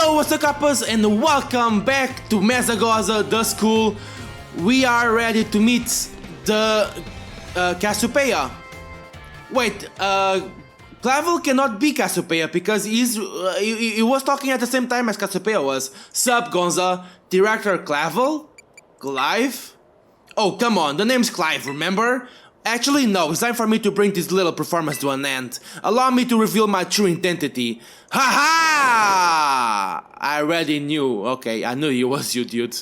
Yo, what's up, couples, and welcome back to Mesagoza, the school. We are ready to meet the Cassiopeia. Wait, Clavel cannot be Cassiopeia because he was talking at the same time as Cassiopeia was. Sup, Gonza? Director Clavel? Clive? Oh, come on, the name's Clive, remember? Actually, no, it's time for me to bring this little performance to an end. Allow me to reveal my true identity. Ha-ha! I already knew. Okay, I knew it was you, dude.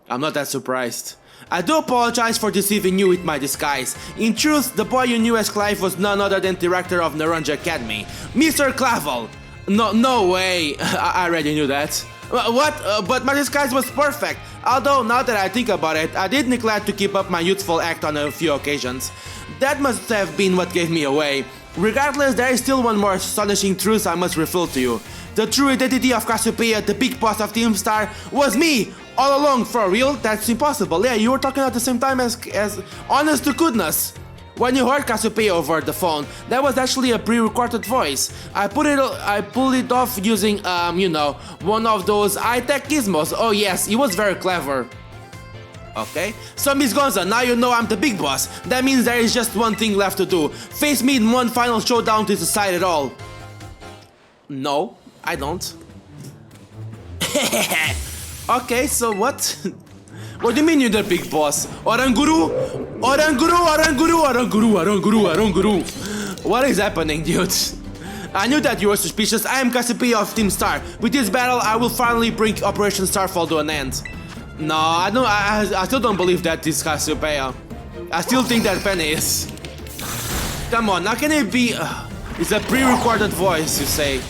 I'm not that surprised. I do apologize for deceiving you with my disguise. In truth, the boy you knew as Clive was none other than director of Naranja Academy, Mr. Clavel. No way. I already knew that. What? But my disguise was perfect. Although, now that I think about it, I did neglect to keep up my youthful act on a few occasions. That must have been what gave me away. Regardless, there is still one more astonishing truth I must reveal to you. The true identity of Cassiopeia, the big boss of Team Star, was me! All along, for real? That's impossible. Yeah, you were talking at the same time as honest to goodness. When you heard Cassiopeia over the phone, that was actually a pre-recorded voice. I pulled it off using, you know, one of those high-tech gizmos. Oh yes, it was very clever. Okay, so Miss Gonza, now you know I'm the big boss. That means there is just one thing left to do. Face me in one final showdown to decide it all. No, I don't. Okay, so what? What do you mean you're the big boss? Oranguru? Oranguru, Oranguru, Oranguru, Oranguru, Oranguru. What is happening, dude? I knew that you were suspicious. I am Cassiopeia of Team Star. With this battle, I will finally bring Operation Starfall to an end. No, I still don't believe that this Cassiopeia. I still think that Penny is. Come on, how can it be? It's a pre-recorded voice, you say.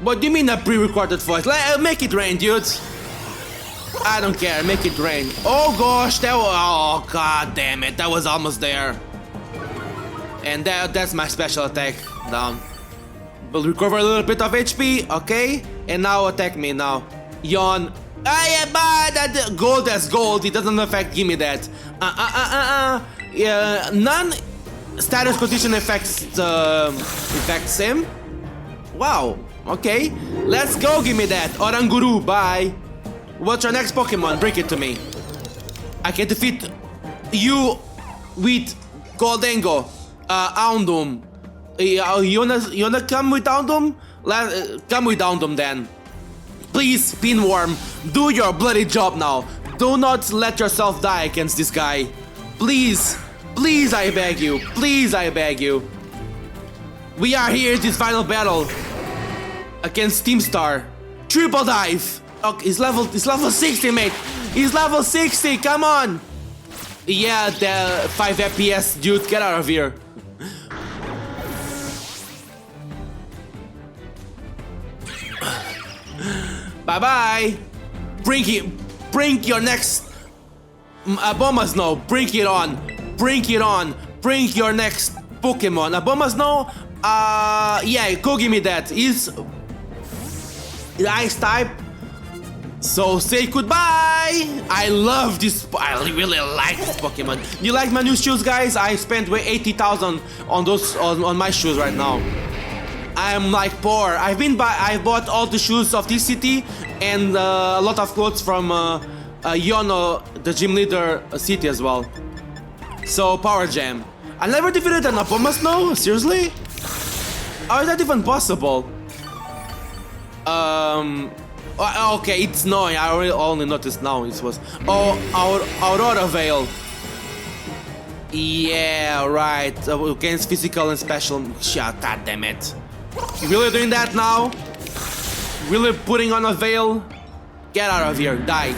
What do you mean a pre-recorded voice? Make it rain, dude. I don't care, make it rain. Oh gosh, oh god damn it, that was almost there. And that's my special attack, down. We'll recover a little bit of HP, okay? And now attack me now. Yawn. That gold as gold, it doesn't affect, give me that. Yeah, none status condition affects him. Wow, okay. Let's go, give me that. Oranguru, bye. What's your next Pokemon? Bring it to me. I can defeat you with Goldengo. Houndoom. You wanna come with Houndoom? Come with Houndoom then. Please, Pinworm, do your bloody job now. Do not let yourself die against this guy. Please, please, I beg you. Please, I beg you. We are here in this final battle against Team Star. Triple dive. Okay, he's level 60, mate. He's level 60, come on. Yeah, the 5 FPS, dude, get out of here. Bye-bye. Bring your next Abomasnow. Bring it on. Bring it on. Bring your next Pokemon. Abomasnow? Yeah, go give me that. He's Ice type. So say goodbye! I love this, I really like this Pokemon. You like my new shoes, guys? I spent way 80,000 on those, on my shoes right now. I am like poor. I bought all the shoes of this city and a lot of clothes from Yono, the gym leader city as well. So Power Jam. I never defeated an Abomasnow? Seriously? How is that even possible? Okay, it's snowing. I only noticed now. It was Aurora Veil. Yeah, right. Against physical and special. Shut. God damn it! You really doing that now? Really putting on a veil? Get out of here! Die!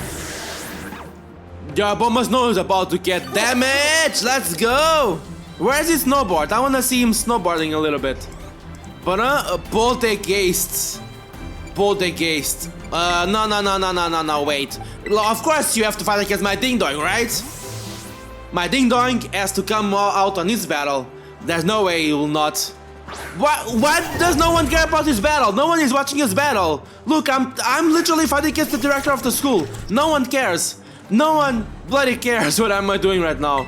Your Abomasnow is about to get damaged. Let's go! Where's his snowboard? I wanna see him snowboarding a little bit. But Poltergeist. Poltergeist. No, wait. Of course you have to fight against my Ding Dong, right? My Ding Dong has to come out on this battle. There's no way he will not. What? Does no one care about this battle? No one is watching this battle. Look, I'm literally fighting against the director of the school. No one cares. No one bloody cares what am I doing right now.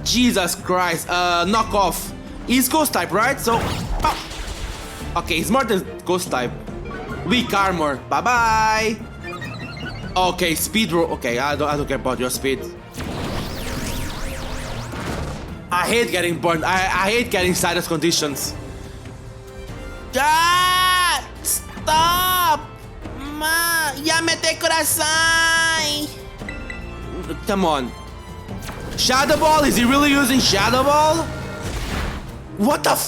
Jesus Christ. Knock off. He's Ghost type, right? So... Okay, he's more than ghost type. Weak armor. Bye bye. Okay, speed roll. Okay, I don't care about your speed. I hate getting burned. I hate getting sinus conditions. Ah! Stop! Ma, ya me te corazón. Come on. Shadow Ball? Is he really using Shadow Ball? What the f?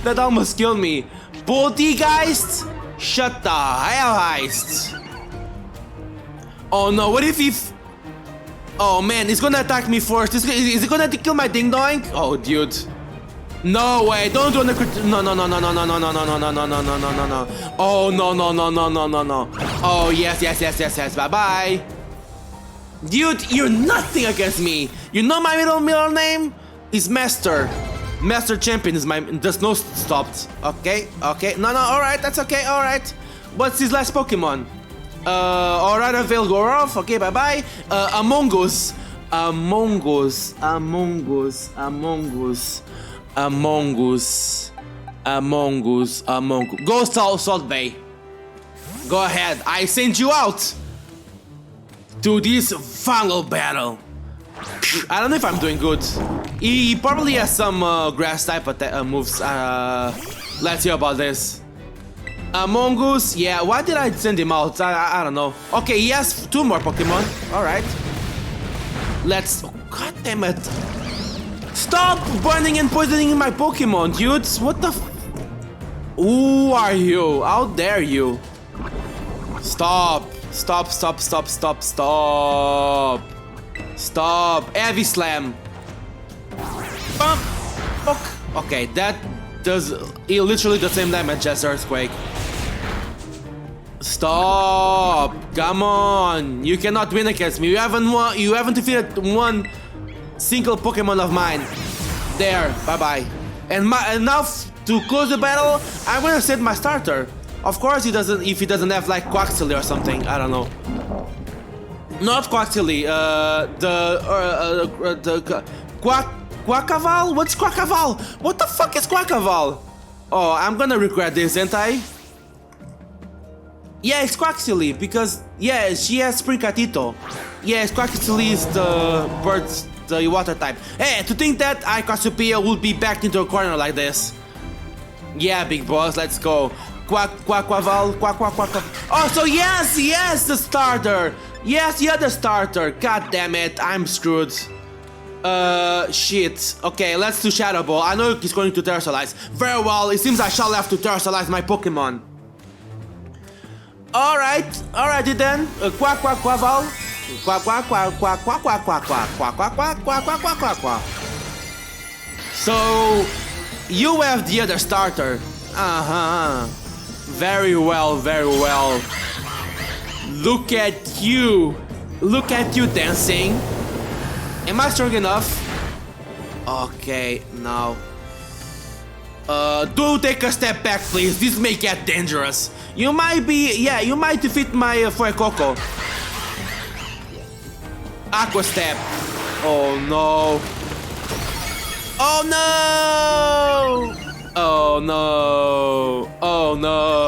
That almost killed me. Poltergeist? Shut the hell, Heist. Oh no, what if he... Oh man, he's gonna attack me first. Is he gonna kill my Ding Dong? Oh dude. No way, don't do the crit. No. Oh no. Oh yes. Bye bye. Dude, you're nothing against me. You know my middle name is Master. Master Champion is my. There's no stopped. Okay. No. Alright, that's okay. Alright. What's his last Pokemon? Alright, Velgorov. Okay, bye bye. Among Us. Go Salt Bay. Go ahead. I send you out to this final battle. I don't know if I'm doing good. He probably has some grass type moves. Let's hear about this. Among Us, yeah, why did I send him out? I don't know. Okay, he has 2 more Pokemon. Alright. Let's... God damn it. Stop burning and poisoning my Pokemon, dudes. What the f... Who are you? How dare you? Stop. Stop. Heavy Slam. Bump. Okay, that does literally the same damage as Earthquake. Stop! Come on! You cannot win against me. You haven't defeated one single Pokemon of mine. There. Bye bye. And now to close the battle, I'm gonna set my starter. Of course, he doesn't. If he doesn't have like Quaxley or something, I don't know. Not Quaxley. Quacaval? What's Quacaval? What the fuck is Quacaval? Oh, I'm gonna regret this, ain't I? Yeah, it's Quaxley, because, yeah, she has Sprigatito. Yeah, Quaxley is the bird's, the water type. Hey, to think that Cassiopeia would be backed into a corner like this. Yeah, big boss, let's go. Quacaval. Oh, so yes, the starter. Yes, the other starter. God damn it, I'm screwed. Shit. Okay, let's do Shadow Ball. I know he's going to terrestrialize. Very well, it seems I shall have to terrestrialize my Pokemon. Alrighty then. Quacaval. So, you have the other starter. Very well. Look at you dancing. Am I strong enough? Okay, now. Do take a step back, please. This may get dangerous. You might defeat my Fuecoco. Aqua Step. Oh no. Oh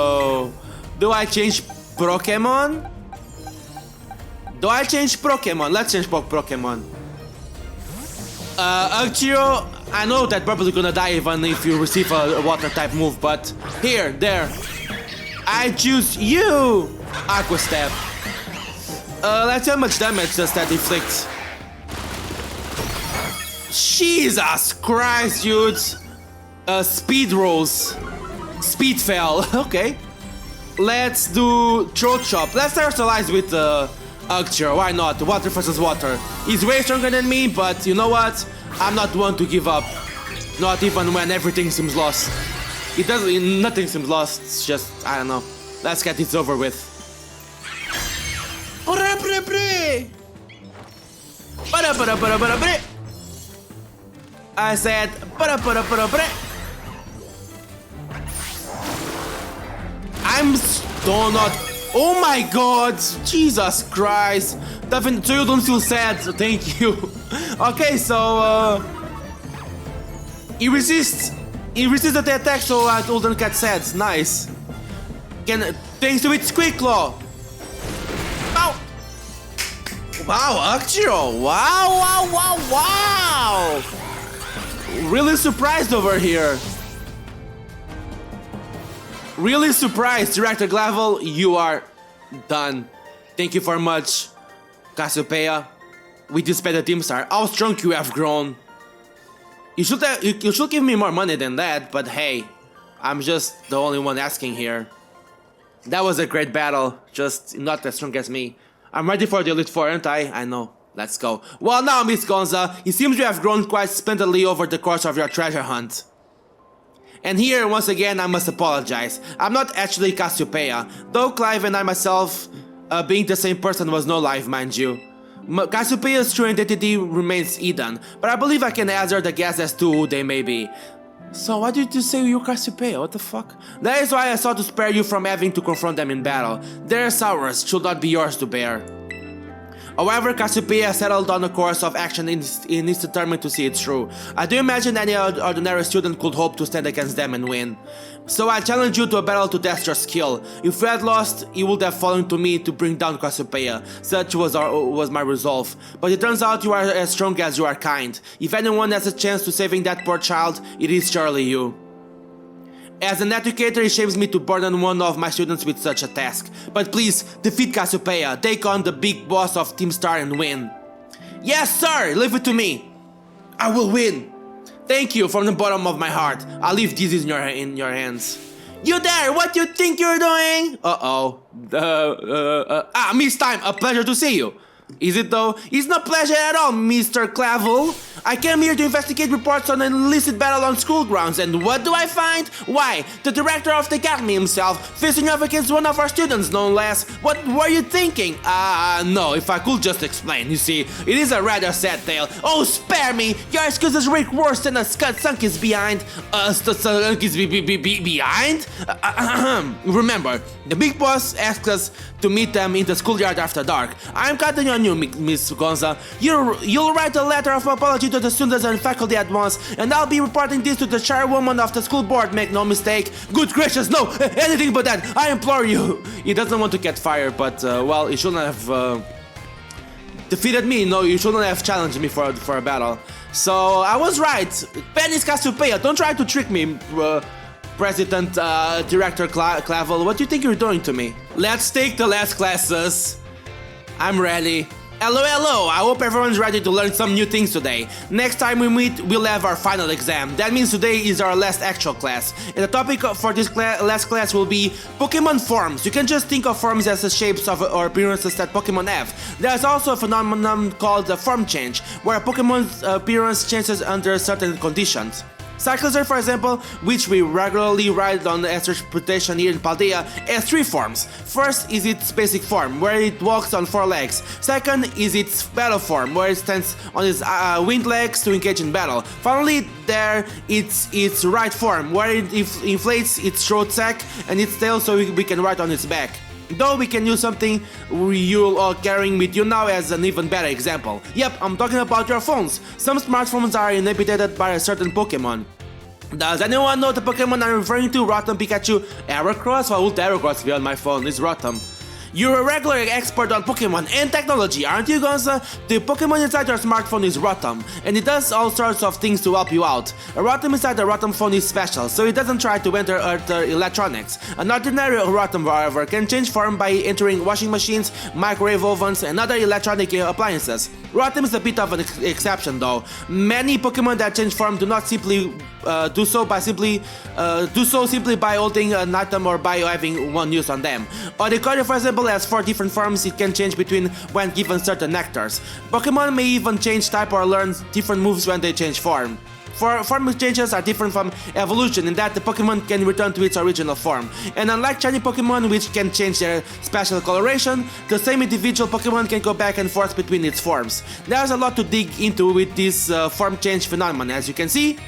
no. Do I change Pokemon? Let's change Pokemon. Archeo, I know that probably gonna die even if you receive a water type move, but there. I choose you! Aqua Step. Let's see how much damage does that inflict. Jesus Christ, dudes! Speed rolls. Speed fell. Okay. Let's do Throat Chop. Let's terrestrialize with Archeo. Why not? Water versus water. He's way stronger than me, but you know what? I'm not one to give up. Not even when everything seems lost. Nothing seems lost. It's just, I don't know. Let's get this over with. I said, I'm still not. Oh my god! Jesus Christ! So you don't feel sad, so thank you. Okay, so He resists! He resists the attack, so Golden Cat said. Nice. Thanks to its Quick Claw. Ow! Wow, Actio! Wow! Really surprised over here. Really surprised, Director Glavel. You are done. Thank you very much, Cassiopeia. We dispatched the Team Star. How strong you have grown. You should give me more money than that, but hey, I'm just the only one asking here. That was a great battle, just not as strong as me. I'm ready for the Elite Four, aren't I? I know. Let's go. Well now, Miss Gonza, it seems you have grown quite splendidly over the course of your treasure hunt. And here, once again, I must apologize. I'm not actually Cassiopeia, though Clive and I myself, being the same person was no lie, mind you. Cassiopeia's true identity remains hidden, but I believe I can hazard a guess as to who they may be. So why did you say you're Cassiopeia? What the fuck? That is why I sought to spare you from having to confront them in battle. Their sorrows should not be yours to bear. However, Cassiopeia settled on a course of action and is determined to see it through. I do imagine any ordinary student could hope to stand against them and win. So I challenge you to a battle to test your skill. If you had lost, you would have fallen to me to bring down Cassiopeia. Such was my resolve. But it turns out you are as strong as you are kind. If anyone has a chance to saving that poor child, it is surely you. As an educator, it shames me to burden one of my students with such a task. But please, defeat Cassiopeia, take on the big boss of Team Star and win. Yes, sir! Leave it to me! I will win! Thank you from the bottom of my heart. I'll leave this in your hands. You there! What you think you're doing? Miss Time, a pleasure to see you. Is it though? It's no pleasure at all, Mr. Clavel. I came here to investigate reports on an illicit battle on school grounds, and what do I find? Why, the director of the academy himself, facing off against one of our students, no less. What were you thinking? No, if I could just explain. You see, it is a rather sad tale. Oh, spare me! Your excuses reek worse than a skunk is behind. Skunk is behind? Remember, the big boss asked us to meet them in the schoolyard after dark. I'm counting on you, Miss Gonza. You'll write a letter of apology to the students and faculty at once, and I'll be reporting this to the chairwoman of the school board, make no mistake. Good gracious, no! Anything but that! I implore you! He doesn't want to get fired, but, well, he shouldn't have, defeated me. No, you shouldn't have challenged me for a battle. So, I was right. Penny's Cassiopeia, don't try to trick me, President, Director Clavel. What do you think you're doing to me? Let's take the last classes. I'm ready. Hello, I hope everyone's ready to learn some new things today. Next time we meet, we'll have our final exam. That means today is our last actual class. And the topic for this last class will be Pokémon forms. You can just think of forms as the shapes of or appearances that Pokémon have. There's also a phenomenon called the form change, where a Pokémon's appearance changes under certain conditions. Cycloser, for example, which we regularly ride on as transportation here in Paldea, has three forms. First is its basic form, where it walks on four legs. Second is its battle form, where it stands on its winged legs to engage in battle. Finally, there it's its right form, where it inflates its throat sac and its tail so we can ride on its back. Though we can use something you are carrying with you now as an even better example. Yep, I'm talking about your phones. Some smartphones are inhabited by a certain Pokémon. Does anyone know the Pokémon I'm referring to? Rotom, Pikachu, Heracross? Why would Heracross be on my phone? It's Rotom. You're a regular expert on Pokémon and technology, aren't you, Gonza? The Pokémon inside your smartphone is Rotom, and it does all sorts of things to help you out. A Rotom inside the Rotom phone is special, so it doesn't try to enter other electronics. An ordinary Rotom, however, can change form by entering washing machines, microwave ovens, and other electronic appliances. Rotom is a bit of an exception, though. Many Pokémon that change form do not simply do so simply by holding an item or by having one use on them. Oricorio, for example, has 4 different forms it can change between when given certain nectars. Pokémon may even change type or learn different moves when they change form. Form changes are different from evolution in that the Pokémon can return to its original form. And unlike shiny Pokémon which can change their special coloration, the same individual Pokémon can go back and forth between its forms. There's a lot to dig into with this form change phenomenon. As you can see,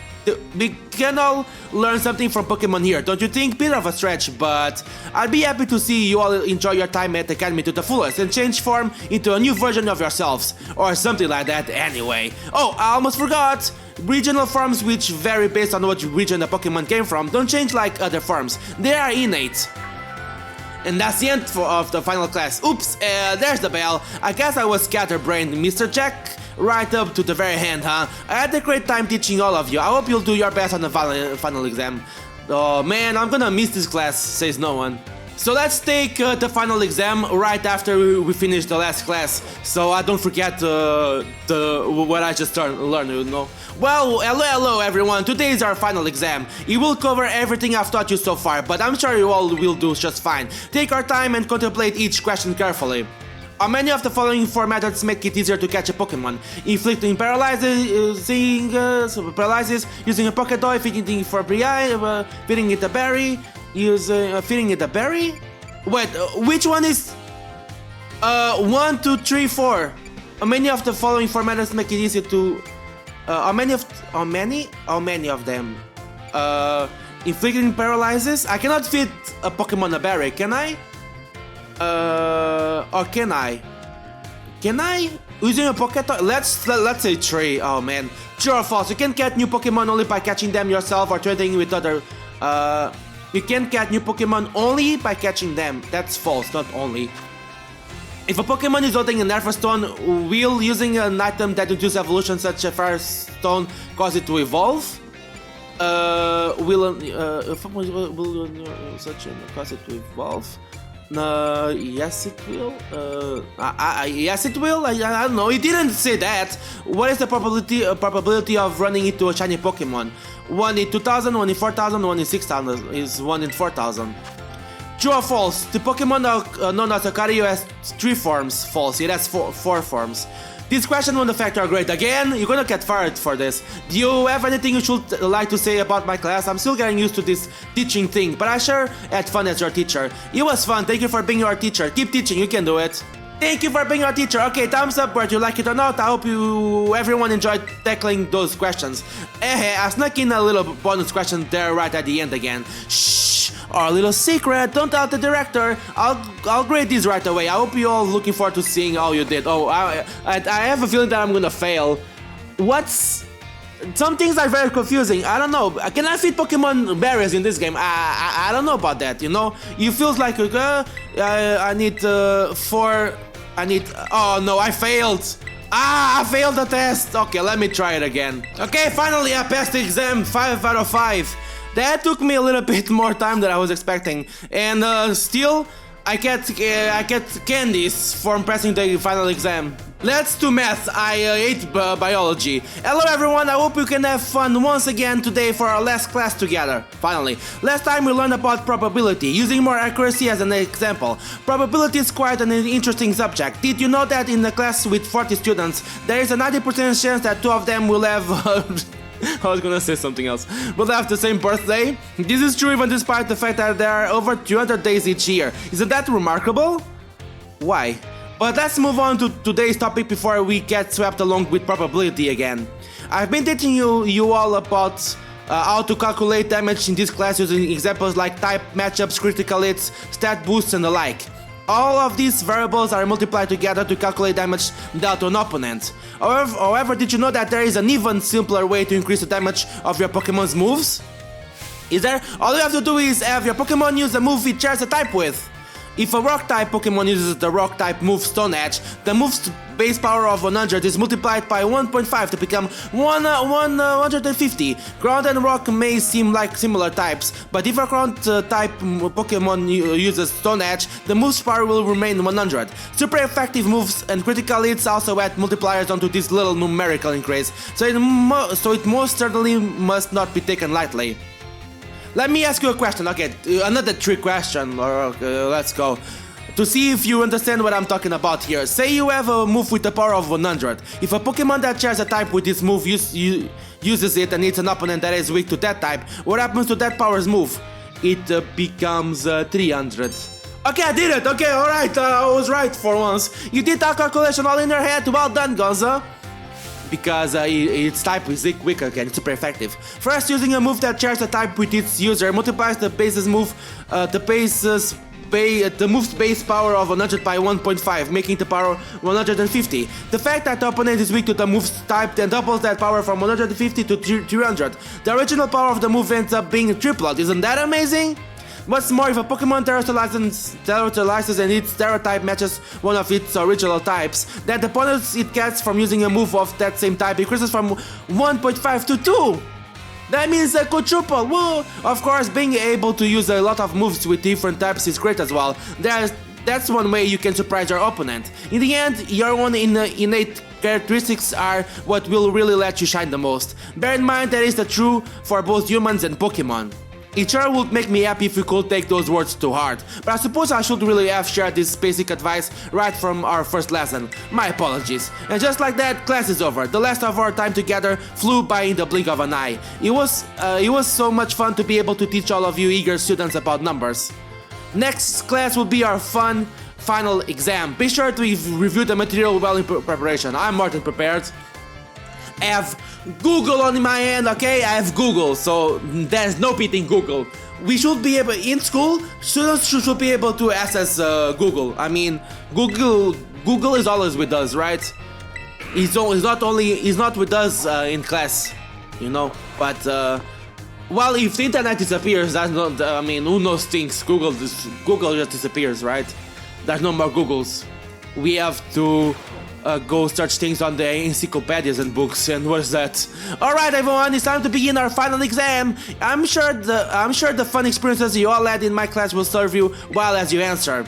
we can all learn something from Pokémon here, don't you think? Bit of a stretch, but I'd be happy to see you all enjoy your time at the Academy to the fullest and change form into a new version of yourselves, or something like that anyway. Oh, I almost forgot! Regional forms, which vary based on what region the Pokemon came from, don't change like other forms. They are innate. And that's the end of the final class. Oops, there's the bell. I guess I was scatterbrained, Mr. Jack. Right up to the very end, huh? I had a great time teaching all of you. I hope you'll do your best on the final exam. Oh man, I'm gonna miss this class, says no one. So let's take the final exam right after we finish the last class, so I don't forget what I just learned, you know. Well, hello everyone, today is our final exam. It will cover everything I've taught you so far, but I'm sure you all will do just fine. Take your time and contemplate each question carefully. How many of the following 4 methods make it easier to catch a Pokemon? Inflicting paralysis, using a Poké Toy, feeding it for feeding it a berry, feeding it a berry? Wait, which one is 1, 2, 3, 4? How many of the following 4 methods make it easier to how many of them? Inflicting paralysis? I cannot feed a Pokemon a berry, can I? Or can I? Can I? Using a Poké Toy? Let's say 3. Oh man. True or false? You can catch new Pokemon only by catching them yourself or trading with other. You can catch new Pokemon only by catching them. That's false, not only. If a Pokemon is holding an Earth Stone, will using an item that induces evolution such as Fire Stone cause it to evolve? Will such cause it to evolve? Yes it will. Yes it will. I don't know. It didn't say that. What is the probability of running into a shiny Pokemon? 1 in 2000, 1 in 4000, 1 in 6000 is 1 in 4000. True or false? The Pokemon known as Lucario has 3 forms. False. It has 4 forms. This question won't affect our grade. Again, you're gonna get fired for this. Do you have anything you should like to say about my class? I'm still getting used to this teaching thing, but I sure had fun as your teacher. It was fun. Thank you for being your teacher. Keep teaching. You can do it. Thank you for being our teacher. Okay, thumbs up whether you like it or not. I hope everyone enjoyed tackling those questions. I snuck in a little bonus question there right at the end again. Shh, our little secret. Don't tell the director. I'll grade these right away. I hope you all looking forward to seeing how you did. Oh, I have a feeling that I'm gonna fail. Some things are very confusing. I don't know. Can I feed Pokemon berries in this game? I don't know about that, you know? It feels like I need 4... Oh no, I failed! I failed the test! Okay, let me try it again. Okay, finally I passed the exam, 5 out of 5. That took me a little bit more time than I was expecting. And still, I get candies for passing the final exam. Let's do math. I hate biology. Hello everyone, I hope you can have fun once again today for our last class together. Finally, last time we learned about probability, using more accuracy as an example. Probability is quite an interesting subject. Did you know that in a class with 40 students, there is a 90% chance that 2 of them will have... I was gonna say something else. Will have the same birthday? This is true even despite the fact that there are over 200 days each year. Isn't that remarkable? Why? But let's move on to today's topic before we get swept along with probability again. I've been teaching you all about how to calculate damage in this class using examples like type, matchups, critical hits, stat boosts and the like. All of these variables are multiplied together to calculate damage dealt to an opponent. However, did you know that there is an even simpler way to increase the damage of your Pokemon's moves? Is there? All you have to do is have your Pokemon use a move it shares a type with. If a Rock-type Pokemon uses the Rock-type move Stone Edge, the move's base power of 100 is multiplied by 1.5 to become 150. Ground and Rock may seem like similar types, but if a Ground-type Pokemon uses Stone Edge, the move's power will remain 100. Super effective moves and critical hits also add multipliers onto this little numerical increase, so it most certainly must not be taken lightly. Let me ask you a question, okay, another trick question, let's go. To see if you understand what I'm talking about here. Say you have a move with the power of 100. If a Pokemon that shares a type with this move uses it and it's an opponent that is weak to that type, what happens to that power's move? It becomes 300. Okay, I did it, okay, alright, I was right for once. You did that calculation all in your head, well done, Gonza. Because its type is quick again, it's super effective. First, using a move that shares a type with its user multiplies the base's move, move's base power of 100 by 1.5, making the power 150. The fact that the opponent is weak to the move's type then doubles that power from 150 to 300. The original power of the move ends up being tripled. Isn't that amazing? What's more, if a Pokemon terrestrializes and its Terra type matches one of its original types, then the opponents it gets from using a move of that same type increases from 1.5 to 2. That means a quadruple, woo! Of course, being able to use a lot of moves with different types is great as well. That's one way you can surprise your opponent. In the end, your own innate characteristics are what will really let you shine the most. Bear in mind that is the true for both humans and Pokemon. It sure would make me happy if you could take those words to heart, but I suppose I should really have shared this basic advice right from our first lesson. My apologies. And just like that, class is over. The last of our time together flew by in the blink of an eye. It was so much fun to be able to teach all of you eager students about numbers. Next class will be our fun final exam. Be sure to review the material well in preparation. I'm more than prepared. I have Google on my hand, okay? I have Google, so there's no beating Google. We should be able, in school, students should be able to access Google. I mean, Google is always with us, right? He's not with us in class, you know. But well, if the internet disappears, that's not. I mean, who knows things? Google just disappears, right? There's no more Googles. We have to go search things on the encyclopedias and books, and what's that? Alright everyone, it's time to begin our final exam. I'm sure the fun experiences you all had in my class will serve you well as you answer.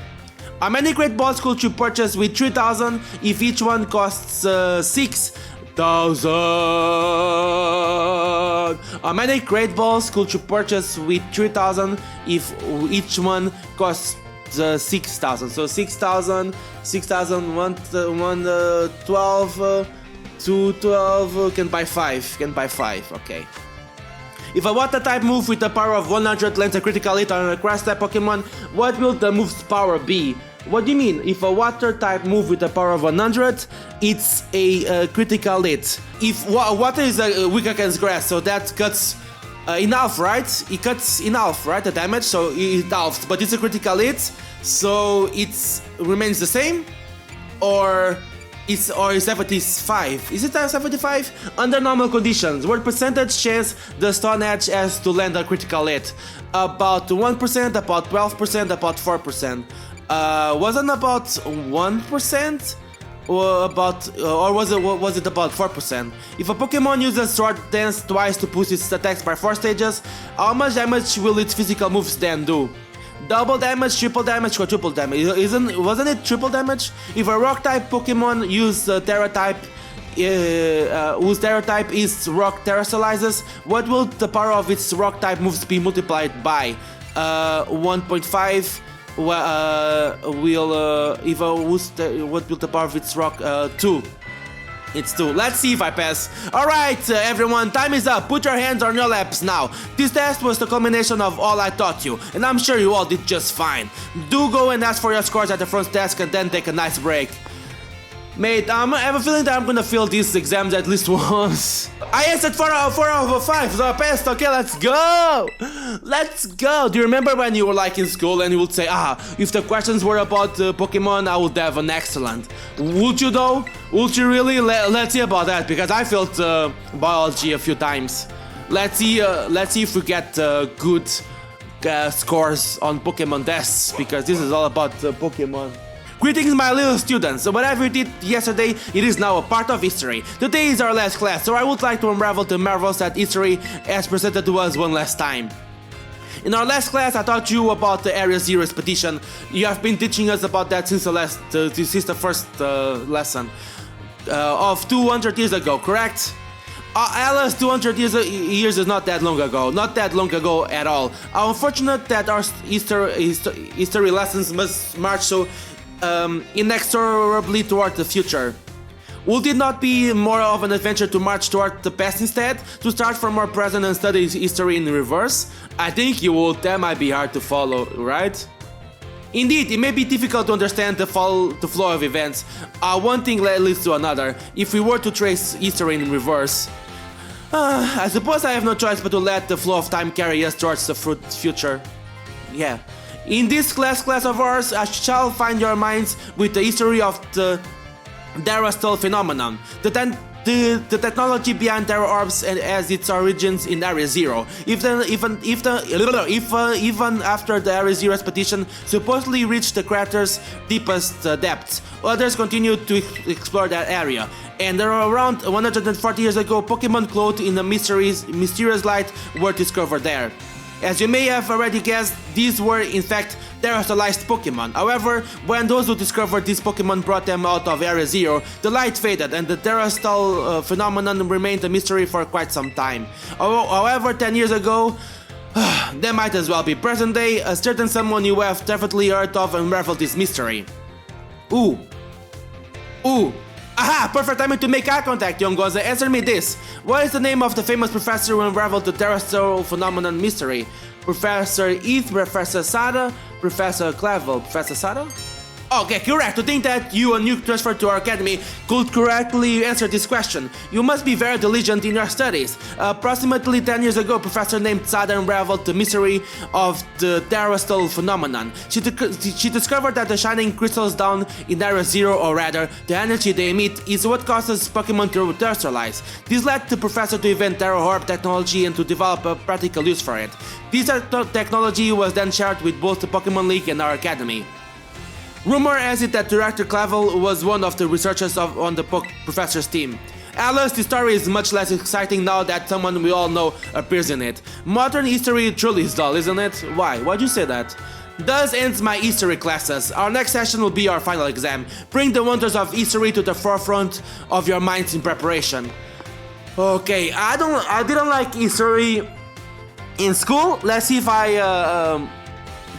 How many great balls could you purchase with 3,000 if each one costs 6,000? How many great balls could you purchase with 3,000 if each one costs 6,000? So 6,000, 12, 212 can buy 5, okay. If a water type move with a power of 100 lands a critical hit on a grass type Pokemon, what will the move's power be? What do you mean? If a water type move with a power of 100, it's a critical hit. If water is weak against grass, so that cuts in half, right? It cuts in half, right? The damage, so it halves, but it's a critical hit, so it remains the same, or it's 75. Is it 75? Under normal conditions, what percentage chance the Stone Edge has to land a critical hit? About 1%, about 12%, about 4%. Wasn't about 1%? Or was it about 4%? If a Pokemon uses Sword Dance twice to push its attacks by 4 stages, how much damage will its physical moves then do? Double damage, triple damage, quadruple damage. Wasn't it triple damage? If a Rock type Pokemon use Terra type, whose Terra type is Rock Terrestrializes, what will the power of its Rock type moves be multiplied by? 1.5. What will the power of its rock? 2. It's 2. Let's see if I pass. Alright, everyone, time is up. Put your hands on your laps now. This test was the culmination of all I taught you, and I'm sure you all did just fine. Do go and ask for your scores at the front desk and then take a nice break. Mate, I have a feeling that I'm gonna fail these exams at least once. I answered 4 out of 5, so I passed. Okay, let's go! Let's go! Do you remember when you were like in school and you would say, if the questions were about Pokemon, I would have an excellent. Would you though? Would you really? Let's see about that, because I failed biology a few times. Let's see if we get good scores on Pokemon tests, because this is all about Pokemon. Greetings, my little students. So whatever you did yesterday, it is now a part of history. Today is our last class, so I would like to unravel the marvels that history has presented to us one last time. In our last class, I taught you about the Area Zero expedition. You have been teaching us about that since the first lesson of 200 years ago, correct? Alice, 200 years is not that long ago. Not that long ago at all. How unfortunate that our history lessons must march so inexorably toward the future. Would it not be more of an adventure to march toward the past instead? To start from our present and study history in reverse? I think you would. That might be hard to follow, right? Indeed, it may be difficult to understand the flow of events. One thing leads to another. If we were to trace history in reverse, I suppose I have no choice but to let the flow of time carry us towards the future. Yeah. In this class of ours, I shall find your minds with the history of the Darastal phenomenon. The technology behind Terra Orbs has its origins in Area Zero. Even after the Area Zero expedition supposedly reached the crater's deepest depths, others continued to explore that area. And around 140 years ago, Pokémon clothed in a mysterious light were discovered there. As you may have already guessed, these were in fact terrestrialized Pokémon. However, when those who discovered these Pokémon brought them out of Area Zero, the light faded and the terrestrial phenomenon remained a mystery for quite some time. However, 10 years ago, there might as well be present day, a certain someone you have definitely heard of unraveled this mystery. Ooh. Aha! Perfect timing to make eye contact, young Gonza. Answer me this. What is the name of the famous professor who unraveled the terrestrial phenomenon mystery? Professor Heath, Professor Sada, Professor Clavel, Professor Sada? Okay, correct. To think that you, a new transfer to our academy, could correctly answer this question, you must be very diligent in your studies. Approximately 10 years ago, a professor named Sada unraveled the mystery of the terrestrial phenomenon. She discovered that the shining crystals down in Area Zero, or rather, the energy they emit, is what causes Pokémon to terrestrialize. This led the professor to invent Terra Orb technology and to develop a practical use for it. This technology was then shared with both the Pokémon League and our academy. Rumor has it that Director Clavel was one of the researchers on the professor's team. Alas, the story is much less exciting now that someone we all know appears in it. Modern history truly is dull, isn't it? Why? Why'd you say that? Thus ends my history classes. Our next session will be our final exam. Bring the wonders of history to the forefront of your minds in preparation. Okay, I didn't like history in school. Let's see if I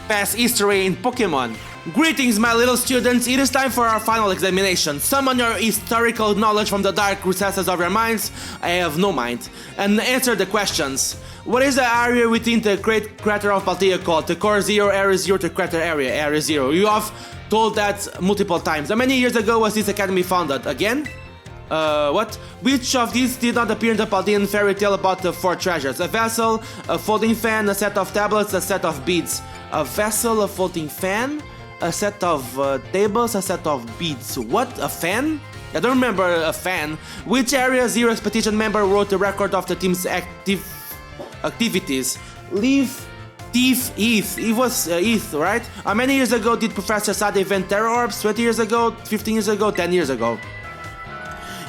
pass history in Pokemon. Greetings, my little students. It is time for our final examination. Summon your historical knowledge from the dark recesses of your minds. I have no mind. And answer the questions. What is the area within the great crater of Paldea called? The core zero, area zero, the crater area, area zero. You have told that multiple times. How many years ago was this academy founded? Again? What? Which of these did not appear in the Paldean fairy tale about the four treasures? A vessel, a folding fan, a set of tablets, a set of beads. A vessel, a folding fan, a set of tables, a set of beads. What? A fan? I don't remember a fan. Which Area Zero expedition member wrote the record of the team's activities? Leaf, Thief, Heath. It was Heath, right? How many years ago did Professor Sada invent Terra Orbs? 20 years ago? 15 years ago? 10 years ago?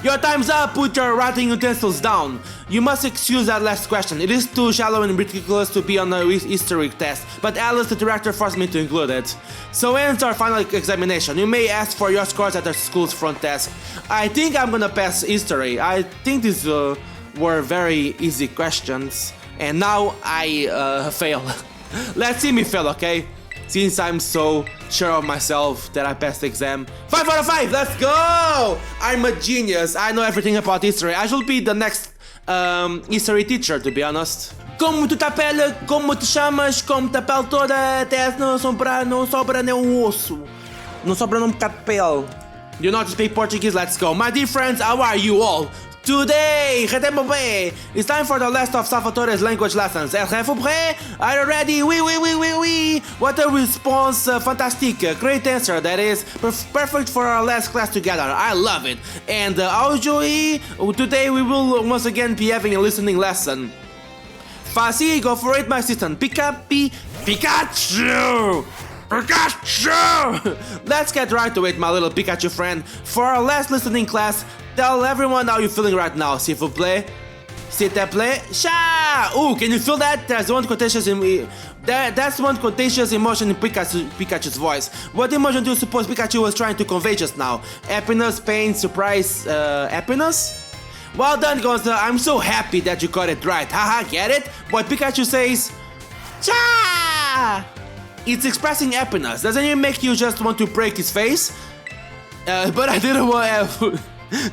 Your time's up! Put your writing utensils down! You must excuse that last question. It is too shallow and ridiculous to be on a history test, but Alice, the director, forced me to include it. So ends our final examination. You may ask for your scores at the school's front desk. I think I'm gonna pass history. I think these were very easy questions. And now I fail. Let's see me fail, okay? Since I'm so sure of myself that I passed the exam. 5 out of 5, let's go! I'm a genius, I know everything about history. I should be the next history teacher, to be honest. Como tu t'appelles, como te chamas, como te pele toda, até não sobra nem um osso. Não sobra nem bocado de pele. You know how to speak Portuguese? Let's go. My dear friends, how are you all? Today, it's time for the last of Salvatore's language lessons. Are you ready? Oui. What a response, fantastic. Great answer, that is. Perfect for our last class together. I love it. And aujourd'hui, today we will once again be having a listening lesson. Fasi, go for it, my assistant. Pikachu! Pikachu! Let's get right to it, my little Pikachu friend. For our last listening class, tell everyone how you're feeling right now, s'il vous plaît. S'il te plaît. Sha! Ooh, can you feel that? That's one contagious emotion in Pikachu's voice. What emotion do you suppose Pikachu was trying to convey just now? Happiness, pain, surprise, happiness? Well done, Gonza. I'm so happy that you got it right. Haha, get it? But Pikachu says, Cha! It's expressing happiness. Doesn't it make you just want to break his face? But I didn't want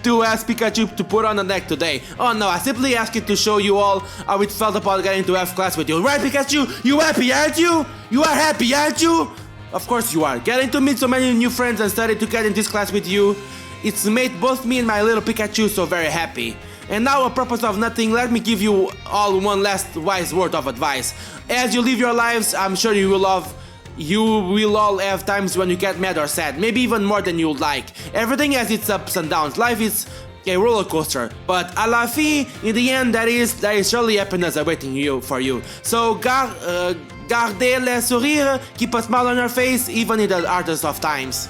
to ask Pikachu to put on a neck today. Oh no, I simply asked it to show you all how it felt about getting to have class with you. Right, Pikachu? You happy, aren't you? You are happy, aren't you? Of course you are. Getting to meet so many new friends and starting to get in this class with you, it's made both me and my little Pikachu so very happy. And now, a purpose of nothing, let me give you all one last wise word of advice. As you live your lives, I'm sure you will love You will all have times when you get mad or sad, maybe even more than you'd like. Everything has its ups and downs. Life is a roller coaster, but à la fin, in the end, there is surely happiness awaiting for you. So gardez le sourire, keep a smile on your face, even in the hardest of times.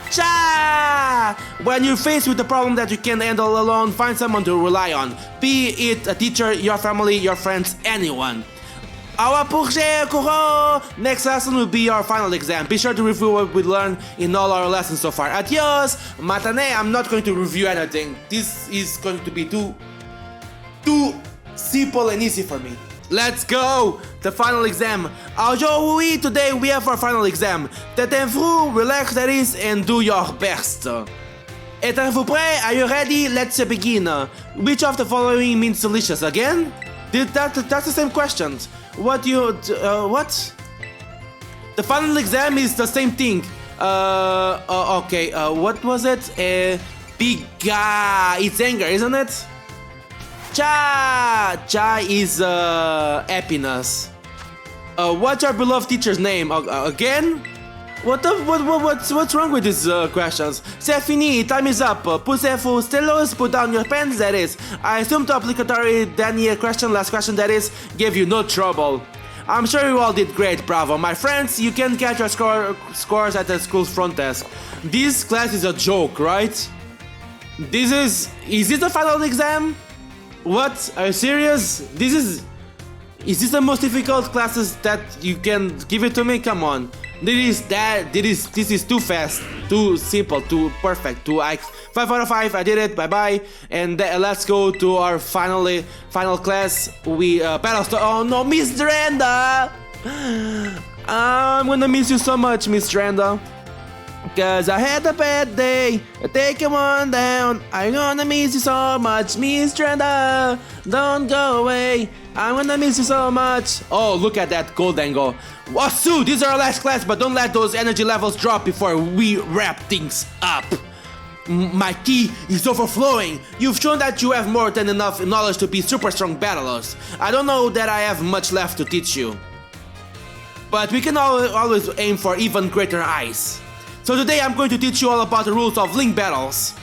Cha! When you're faced with a problem that you can't handle alone, find someone to rely on. Be it a teacher, your family, your friends, anyone. Our courant! Next lesson will be our final exam. Be sure to review what we learned in all our lessons so far. Adios! Matane, I'm not going to review anything. This is going to be too simple and easy for me. Let's go! The final exam. Aujourd'hui, today we have our final exam. Détendez-vous, relax that is, and do your best. Êtes-vous prêts? Are you ready? Let's begin. Which of the following means delicious? Again? That's the same question. What? The final exam is the same thing. Okay, what was it? Biga. It's anger, isn't it? Cha is happiness. What's your beloved teacher's name? Again? What's wrong with these questions? C'est fini, time is up. Poussez-vous stylos, put down your pens, that is. I assume the obligatory dernier question, last question, that is, gave you no trouble. I'm sure you all did great, bravo. My friends, you can catch your scores at the school's front desk. This class is a joke, right? Is this the final exam? What? Are you serious? Is this the most difficult classes that you can give it to me? Come on. This is too fast, too simple, too perfect, too 5 out of 5. I did it. Bye bye. And let's go to our final class. We battle. Oh no, Miss Dranda! I'm gonna miss you so much, Miss Dranda. Cause I had a bad day. Take him on down. I'm gonna miss you so much, Miss Dranda. Don't go away. I'm gonna miss you so much. Oh, look at that gold angle. Wasu, this is our last class, but don't let those energy levels drop before we wrap things up. My ki is overflowing. You've shown that you have more than enough knowledge to be super strong battlers. I don't know that I have much left to teach you, but we can always aim for even greater heights. So today I'm going to teach you all about the rules of link battles.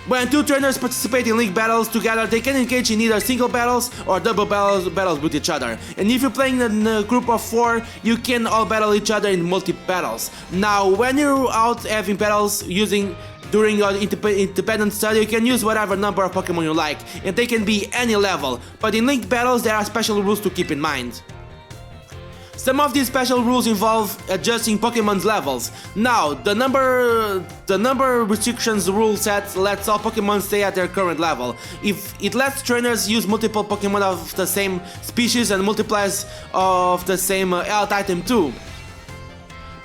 When two trainers participate in link battles together, they can engage in either single battles or double battles with each other. And if you're playing in a group of 4, you can all battle each other in multi-battles. Now, when you're out having battles during your independent study, you can use whatever number of Pokémon you like, and they can be any level. But in linked battles, there are special rules to keep in mind. Some of these special rules involve adjusting Pokemon's levels. Now, the number restrictions rule set lets all Pokemon stay at their current level. If it lets trainers use multiple Pokemon of the same species and multiplies of the same health item too.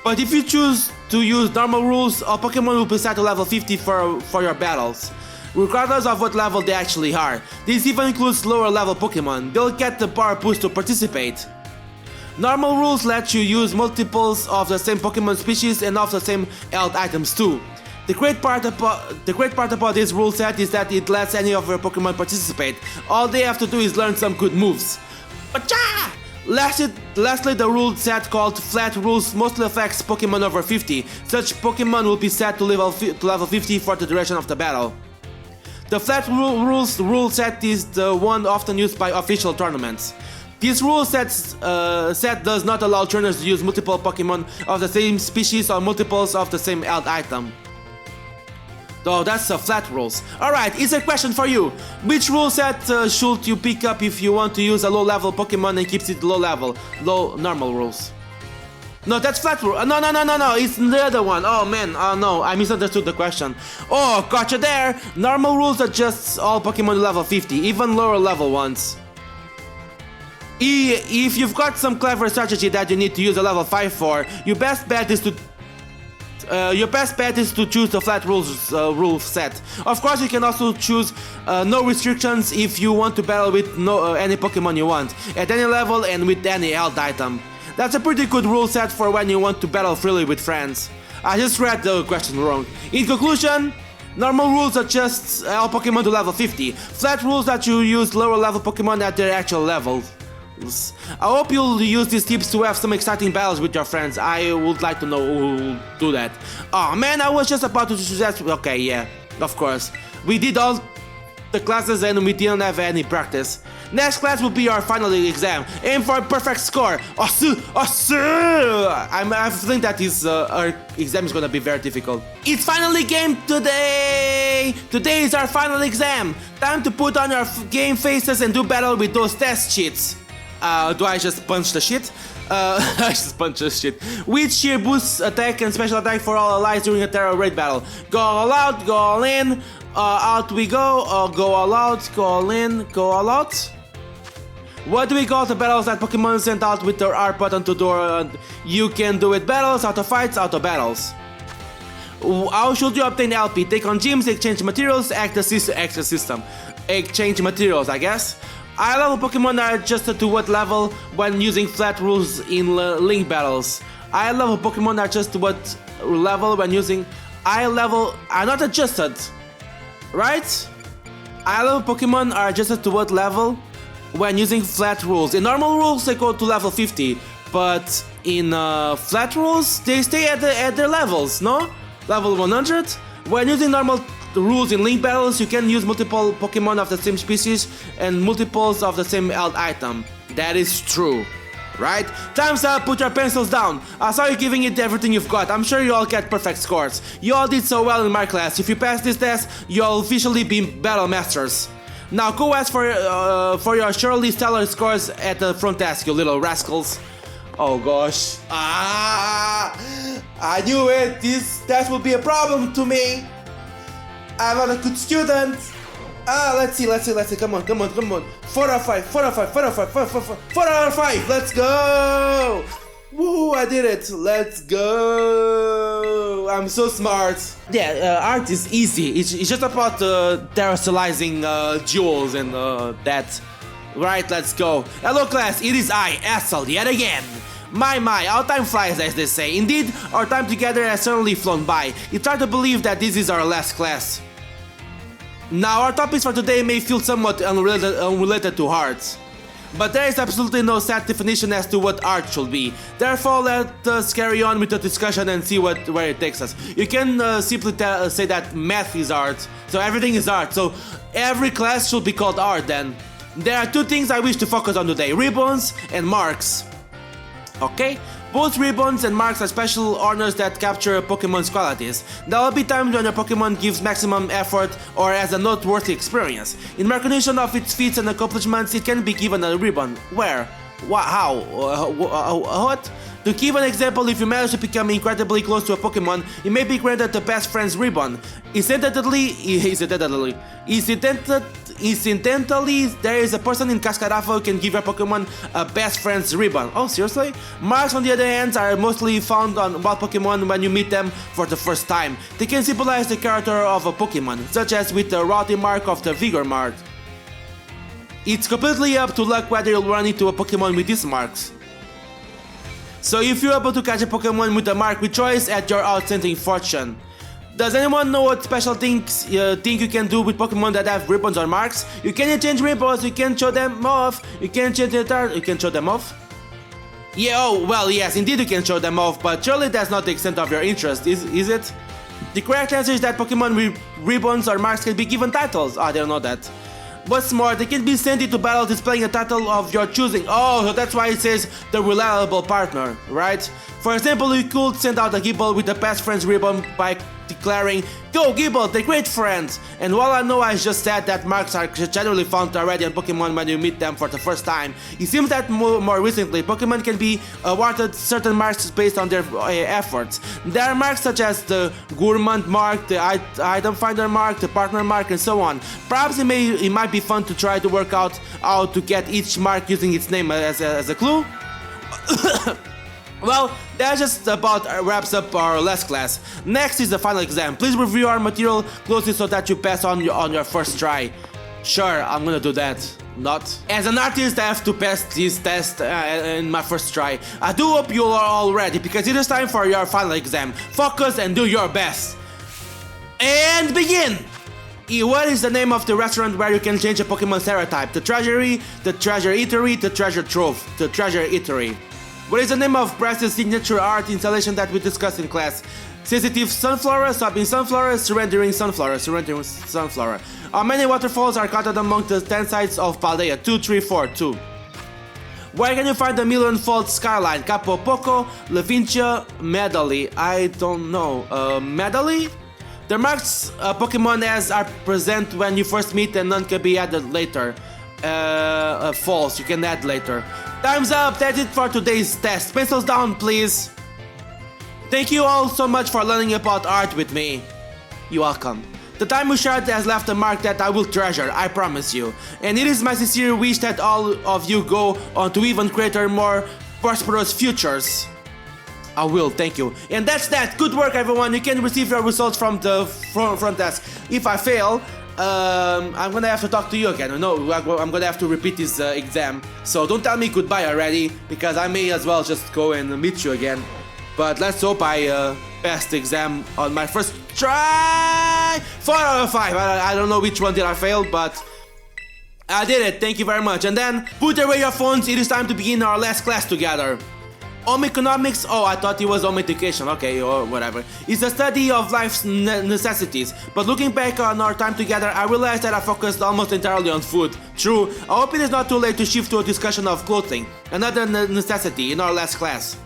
But if you choose to use normal rules, all Pokemon will be set to level 50 for your battles, regardless of what level they actually are. This even includes lower level Pokemon. They'll get the power boost to participate. Normal rules let you use multiples of the same Pokemon species and of the same health items too. The great part about this rule set is that it lets any of your Pokemon participate. All they have to do is learn some good moves. Pacha! Lastly, the rule set called Flat Rules mostly affects Pokemon over 50. Such Pokemon will be set to level 50 for the duration of the battle. The Flat Rules rule set is the one often used by official tournaments. This rule set does not allow trainers to use multiple Pokemon of the same species or multiples of the same health item. So that's the flat rules. Alright, here's a question for you. Which rule set should you pick up if you want to use a low level Pokemon and keeps it low normal rules? No, that's flat rule. No, it's the other one. Oh man, oh no, I misunderstood the question. Oh, gotcha there. Normal rules adjusts all Pokemon to level 50, even lower level ones. If you've got some clever strategy that you need to use a level 5 for, your best bet is to choose the flat rules rule set. Of course, you can also choose no restrictions if you want to battle with any Pokemon you want, at any level and with any health item. That's a pretty good rule set for when you want to battle freely with friends. I just read the question wrong. In conclusion, normal rules adjust all Pokemon to level 50. Flat rules that you use lower level Pokemon at their actual level. I hope you'll use these tips to have some exciting battles with your friends. I would like to know who will do that. Oh man, I was just about to suggest. Okay, yeah, of course. We did all the classes and we didn't have any practice. Next class will be our final exam. Aim for a perfect score. I think that our exam is gonna be very difficult. It's finally game today! Today is our final exam. Time to put on your game faces and do battle with those test sheets. Do I just punch the shit? I just punch the shit. Which cheer boosts attack and special attack for all allies during a terror raid battle. Go all out, go all in. Out we go. Go all out, go all in, go all out. What do we call the battles that Pokemon sent out with their R button to do? You can do it battles, auto fights, auto battles. How should you obtain LP? Take on gyms, exchange materials, act the system. Exchange materials, I guess. Eye level Pokemon are adjusted to what level when using flat rules in link battles. Eye level Pokemon are just what level when using eye level are not adjusted, right? Eye level Pokemon are adjusted to what level when using flat rules. In normal rules they go to level 50, but in flat rules they stay at their levels, no? Level 100. When using normal rules in link battles, you can use multiple Pokemon of the same species and multiples of the same held item. That is true, right? Time's up, put your pencils down. I saw you giving it everything you've got. I'm sure you all get perfect scores. You all did so well in my class. If you pass this test, you'll officially be battle masters. Now go ask for your surely stellar scores at the front desk, you little rascals. Oh gosh. I knew it. This test would be a problem to me. I'm not a good student. Let's see. Come on. 4 out of 5. 4 out of 5. Let's go. Woo, I did it. Let's go. I'm so smart. Yeah, art is easy. It's just about terrestrializing jewels and that. Right, let's go. Hello class, it is I, Essel, yet again. My, how time flies, as they say. Indeed, our time together has certainly flown by. It's hard to believe that this is our last class. Now, our topics for today may feel somewhat unrelated to art. But there is absolutely no set definition as to what art should be. Therefore, let us carry on with the discussion and see where it takes us. You can simply say that math is art, so everything is art. So every class should be called art then. There are two things I wish to focus on today: ribbons and marks. Okay? Both ribbons and marks are special honors that capture a Pokemon's qualities. There will be times when your Pokemon gives maximum effort or has a noteworthy experience. In recognition of its feats and accomplishments, it can be given a ribbon. Where? How? What? To give an example, if you manage to become incredibly close to a Pokemon, it may be granted the Best Friends ribbon. Incidentally, there is a person in Cassiopeia who can give your Pokemon a Best Friends ribbon. Oh, seriously? Marks, on the other hand, are mostly found on wild Pokemon when you meet them for the first time. They can symbolize the character of a Pokemon, such as with the Rowdy mark of the Vigor mark. It's completely up to luck whether you'll run into a Pokemon with these marks. So if you're able to catch a Pokemon with a mark with choice at your outstanding fortune. Does anyone know what special things you think you can do with Pokemon that have ribbons or marks? You can change ribbons, you can show them off, you can change the art, you can show them off? Yeah, oh, well, yes, indeed you can show them off, but surely that's not the extent of your interest, is it? The correct answer is that Pokemon with ribbons or marks can be given titles. I don't know that. What's more, they can be sent into battle displaying a title of your choosing. Oh, so that's why it says the reliable partner, right? For example, you could send out a Gible with the Best Friends ribbon by declaring, "Go Gible, the great friends!" And while I know I just said that marks are generally found already on Pokemon when you meet them for the first time, it seems that more recently, Pokemon can be awarded certain marks based on their efforts. There are marks such as the Gourmand mark, the Item Finder mark, the Partner mark, and so on. Perhaps it might be fun to try to work out how to get each mark using its name as a clue. Well, that just about wraps up our last class. Next is the final exam. Please review our material closely so that you pass on your first try. Sure, I'm gonna do that. Not. As an artist, I have to pass this test in my first try. I do hope you are all ready, because it is time for your final exam. Focus and do your best. And begin! What is the name of the restaurant where you can change a Pokemon stereotype? The Treasury, the Treasure Eatery, the Treasure Trove, the Treasure Eatery. What is the name of Press's signature art installation that we discussed in class? Sensitive Sunflower, Sobbing Sunflower, Surrendering Sunflower, Surrendering Sunflower. How many waterfalls are counted among the 10 sides of Paldea? 2, 3, 4, 2. Where can you find the million-fold skyline? Capo Poco, Levincia, Medali. I don't know. Medali? The marks Pokemon as are present when you first meet and none can be added later. False, you can add later. Time's up, that's it for today's test. Pencils down, please. Thank you all so much for learning about art with me. You're welcome. The time we shared has left a mark that I will treasure, I promise you. And it is my sincere wish that all of you go on to even greater, more prosperous futures. I will, thank you. And that's that. Good work, everyone. You can receive your results from the front desk. If I fail, I'm gonna have to talk to you again. No, I'm gonna have to repeat this exam. So don't tell me goodbye already, because I may as well just go and meet you again. But let's hope I passed the exam on my first try. 4 out of 5. I don't know which one did I fail, but I did it. Thank you very much. And then put away your phones. It is time to begin our last class together. Home economics? Oh, I thought it was home education. Okay, or whatever. It's a study of life's necessities. But looking back on our time together, I realized that I focused almost entirely on food. True, I hope it is not too late to shift to a discussion of clothing, another necessity in our last class.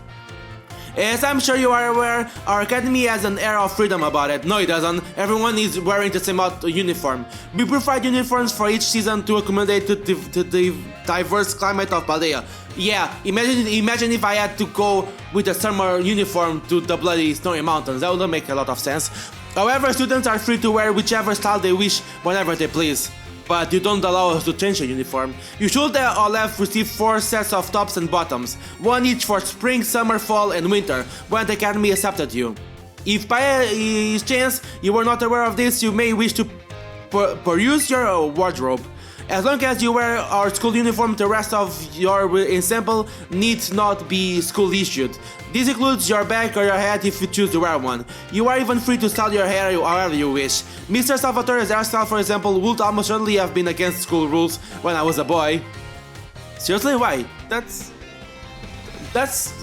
As I'm sure you are aware, our academy has an air of freedom about it. No, it doesn't. Everyone is wearing the same uniform. We provide uniforms for each season to accommodate to the diverse climate of Paldea. Yeah, imagine if I had to go with a summer uniform to the bloody snowy mountains. That would make a lot of sense. However, students are free to wear whichever style they wish whenever they please. But you don't allow us to change a uniform. You should all have received 4 sets of tops and bottoms, one each for spring, summer, fall and winter, when the academy accepted you. If by chance you were not aware of this, you may wish to peruse your wardrobe. As long as you wear our school uniform, the rest of your ensemble needs not be school issued. This includes your bag or your hat if you choose to wear one. You are even free to style your hair however you wish. Mr. Salvatore's hairstyle, for example, would almost certainly have been against school rules when I was a boy. Seriously, why?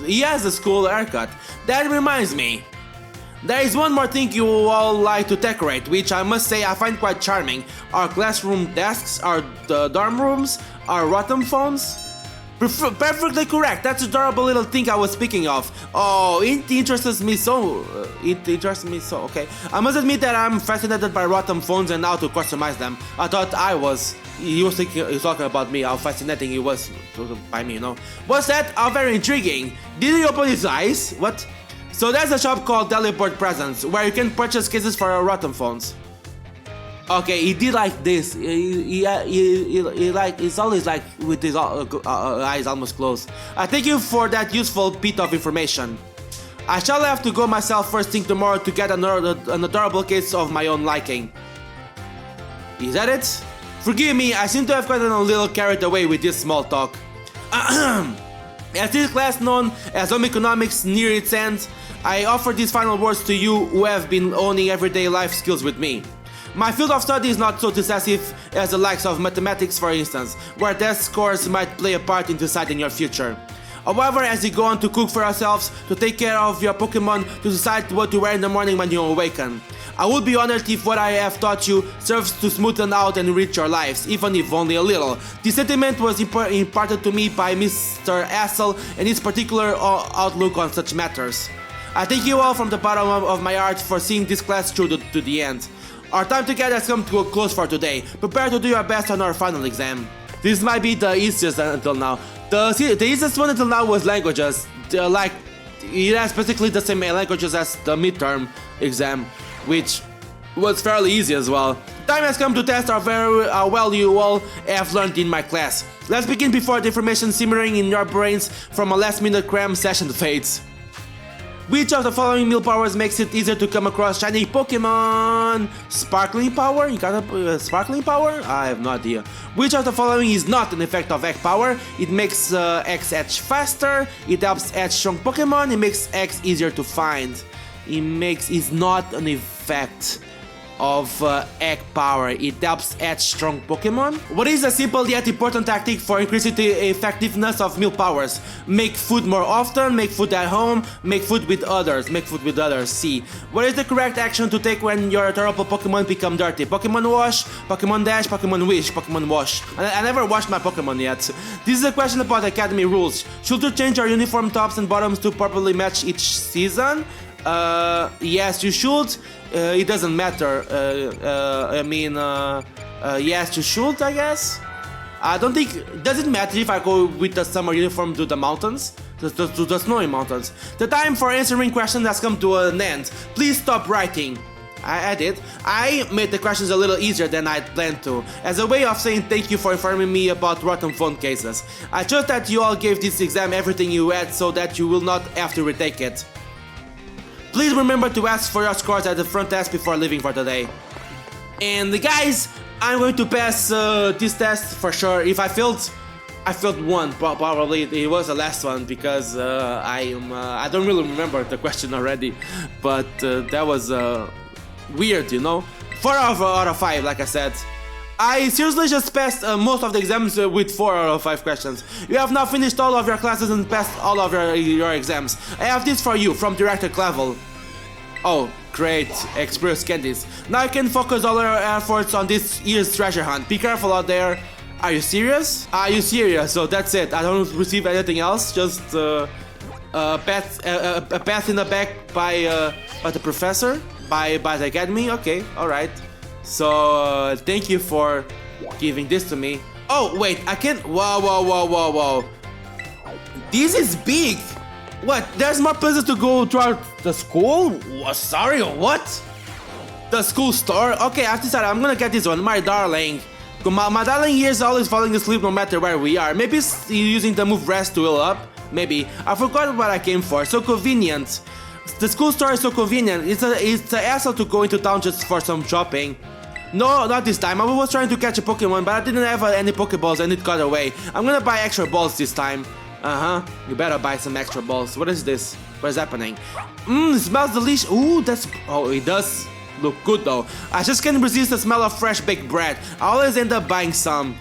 He has a school haircut. That reminds me. There is one more thing you all like to decorate, which I must say I find quite charming. Our classroom desks, our dorm rooms, our rotom phones. Perfectly correct, that's the adorable little thing I was speaking of. Oh, it interests me so, okay. I must admit that I'm fascinated by rotom phones and how to customize them. I thought he was talking about me, how fascinating it was by me, you know. What's that? How very intriguing. Did he open his eyes? What? So there's a shop called Teleport Presents, where you can purchase cases for your rotom phones. Okay, he did like this. He's always like with his eyes almost closed. I thank you for that useful bit of information. I shall have to go myself first thing tomorrow to get an adorable case of my own liking. Is that it? Forgive me, I seem to have gotten a little carried away with this small talk. As this class known as Home Economics near its end, I offer these final words to you who have been owning everyday life skills with me. My field of study is not so decisive as the likes of mathematics, for instance, where test scores might play a part in deciding your future. However, as you go on to cook for yourselves, to take care of your Pokémon, to decide what to wear in the morning when you awaken, I would be honored if what I have taught you serves to smoothen out and enrich your lives, even if only a little. This sentiment was imparted to me by Mr. Hassel and his particular outlook on such matters. I thank you all from the bottom of my heart for seeing this class through to the end. Our time together has come to a close for today. Prepare to do your best on our final exam. This might be the easiest until now. The easiest one until now was languages. It has basically the same languages as the midterm exam, which was fairly easy as well. Time has come to test how well you all have learned in my class. Let's begin before the information simmering in your brains from a last-minute cram session fades. Which of the following meal powers makes it easier to come across shiny Pokémon? Sparkling power? You got a sparkling power? I have no idea. Which of the following is not an effect of Egg power? It makes X hatch faster, it helps hatch strong Pokémon, it makes X easier to find. Is not an effect. of egg power. It helps add strong Pokemon. What is a simple yet important tactic for increasing the effectiveness of meal powers? Make food more often, make food at home, make food with others, C. What is the correct action to take when your terrible Pokemon become dirty? Pokemon wash, Pokemon dash, Pokemon wish, Pokemon wash. I never washed my Pokemon yet. This is a question about Academy rules. Should you change our uniform tops and bottoms to properly match each season? Yes, you should. It doesn't matter. Yes, you should, I guess. I don't think... Does it matter if I go with the summer uniform to the mountains? To the snowy mountains? The time for answering questions has come to an end. Please stop writing. I did. I made the questions a little easier than I planned to, as a way of saying thank you for informing me about rotten phone cases. I trust that you all gave this exam everything you had so that you will not have to retake it. Please remember to ask for your scores at the front desk before leaving for the day. And guys, I'm going to pass this test for sure. If I failed one, probably it was the last one because I don't really remember the question already. But that was weird, you know. 4 out of 5, like I said. I seriously just passed most of the exams with 4 out of 5 questions. You have now finished all of your classes and passed all of your exams. I have this for you from Director Clavel. Oh, great. Experience candies. Now you can focus all your efforts on this year's treasure hunt. Be careful out there. Are you serious? Are you serious? So that's it. I don't receive anything else. Just a pat in the back by the professor, by the academy. Okay, all right. So thank you for giving this to me. Oh wait, I can't. Whoa. This is big. What? There's more places to go throughout the school? Sorry, what? The school store? Okay, I've decided I'm gonna get this one, my darling. My darling here is always falling asleep no matter where we are. Maybe he's using the move rest to heal up. Maybe. I forgot what I came for. So convenient. The school store is so convenient. It's a hassle to go into town just for some shopping. No, not this time. I was trying to catch a Pokemon, but I didn't have any Pokeballs and it got away. I'm gonna buy extra balls this time. You better buy some extra balls. What is this? What is happening? It smells delicious. Ooh, that's... Oh, it does look good though. I just can't resist the smell of fresh baked bread. I always end up buying some.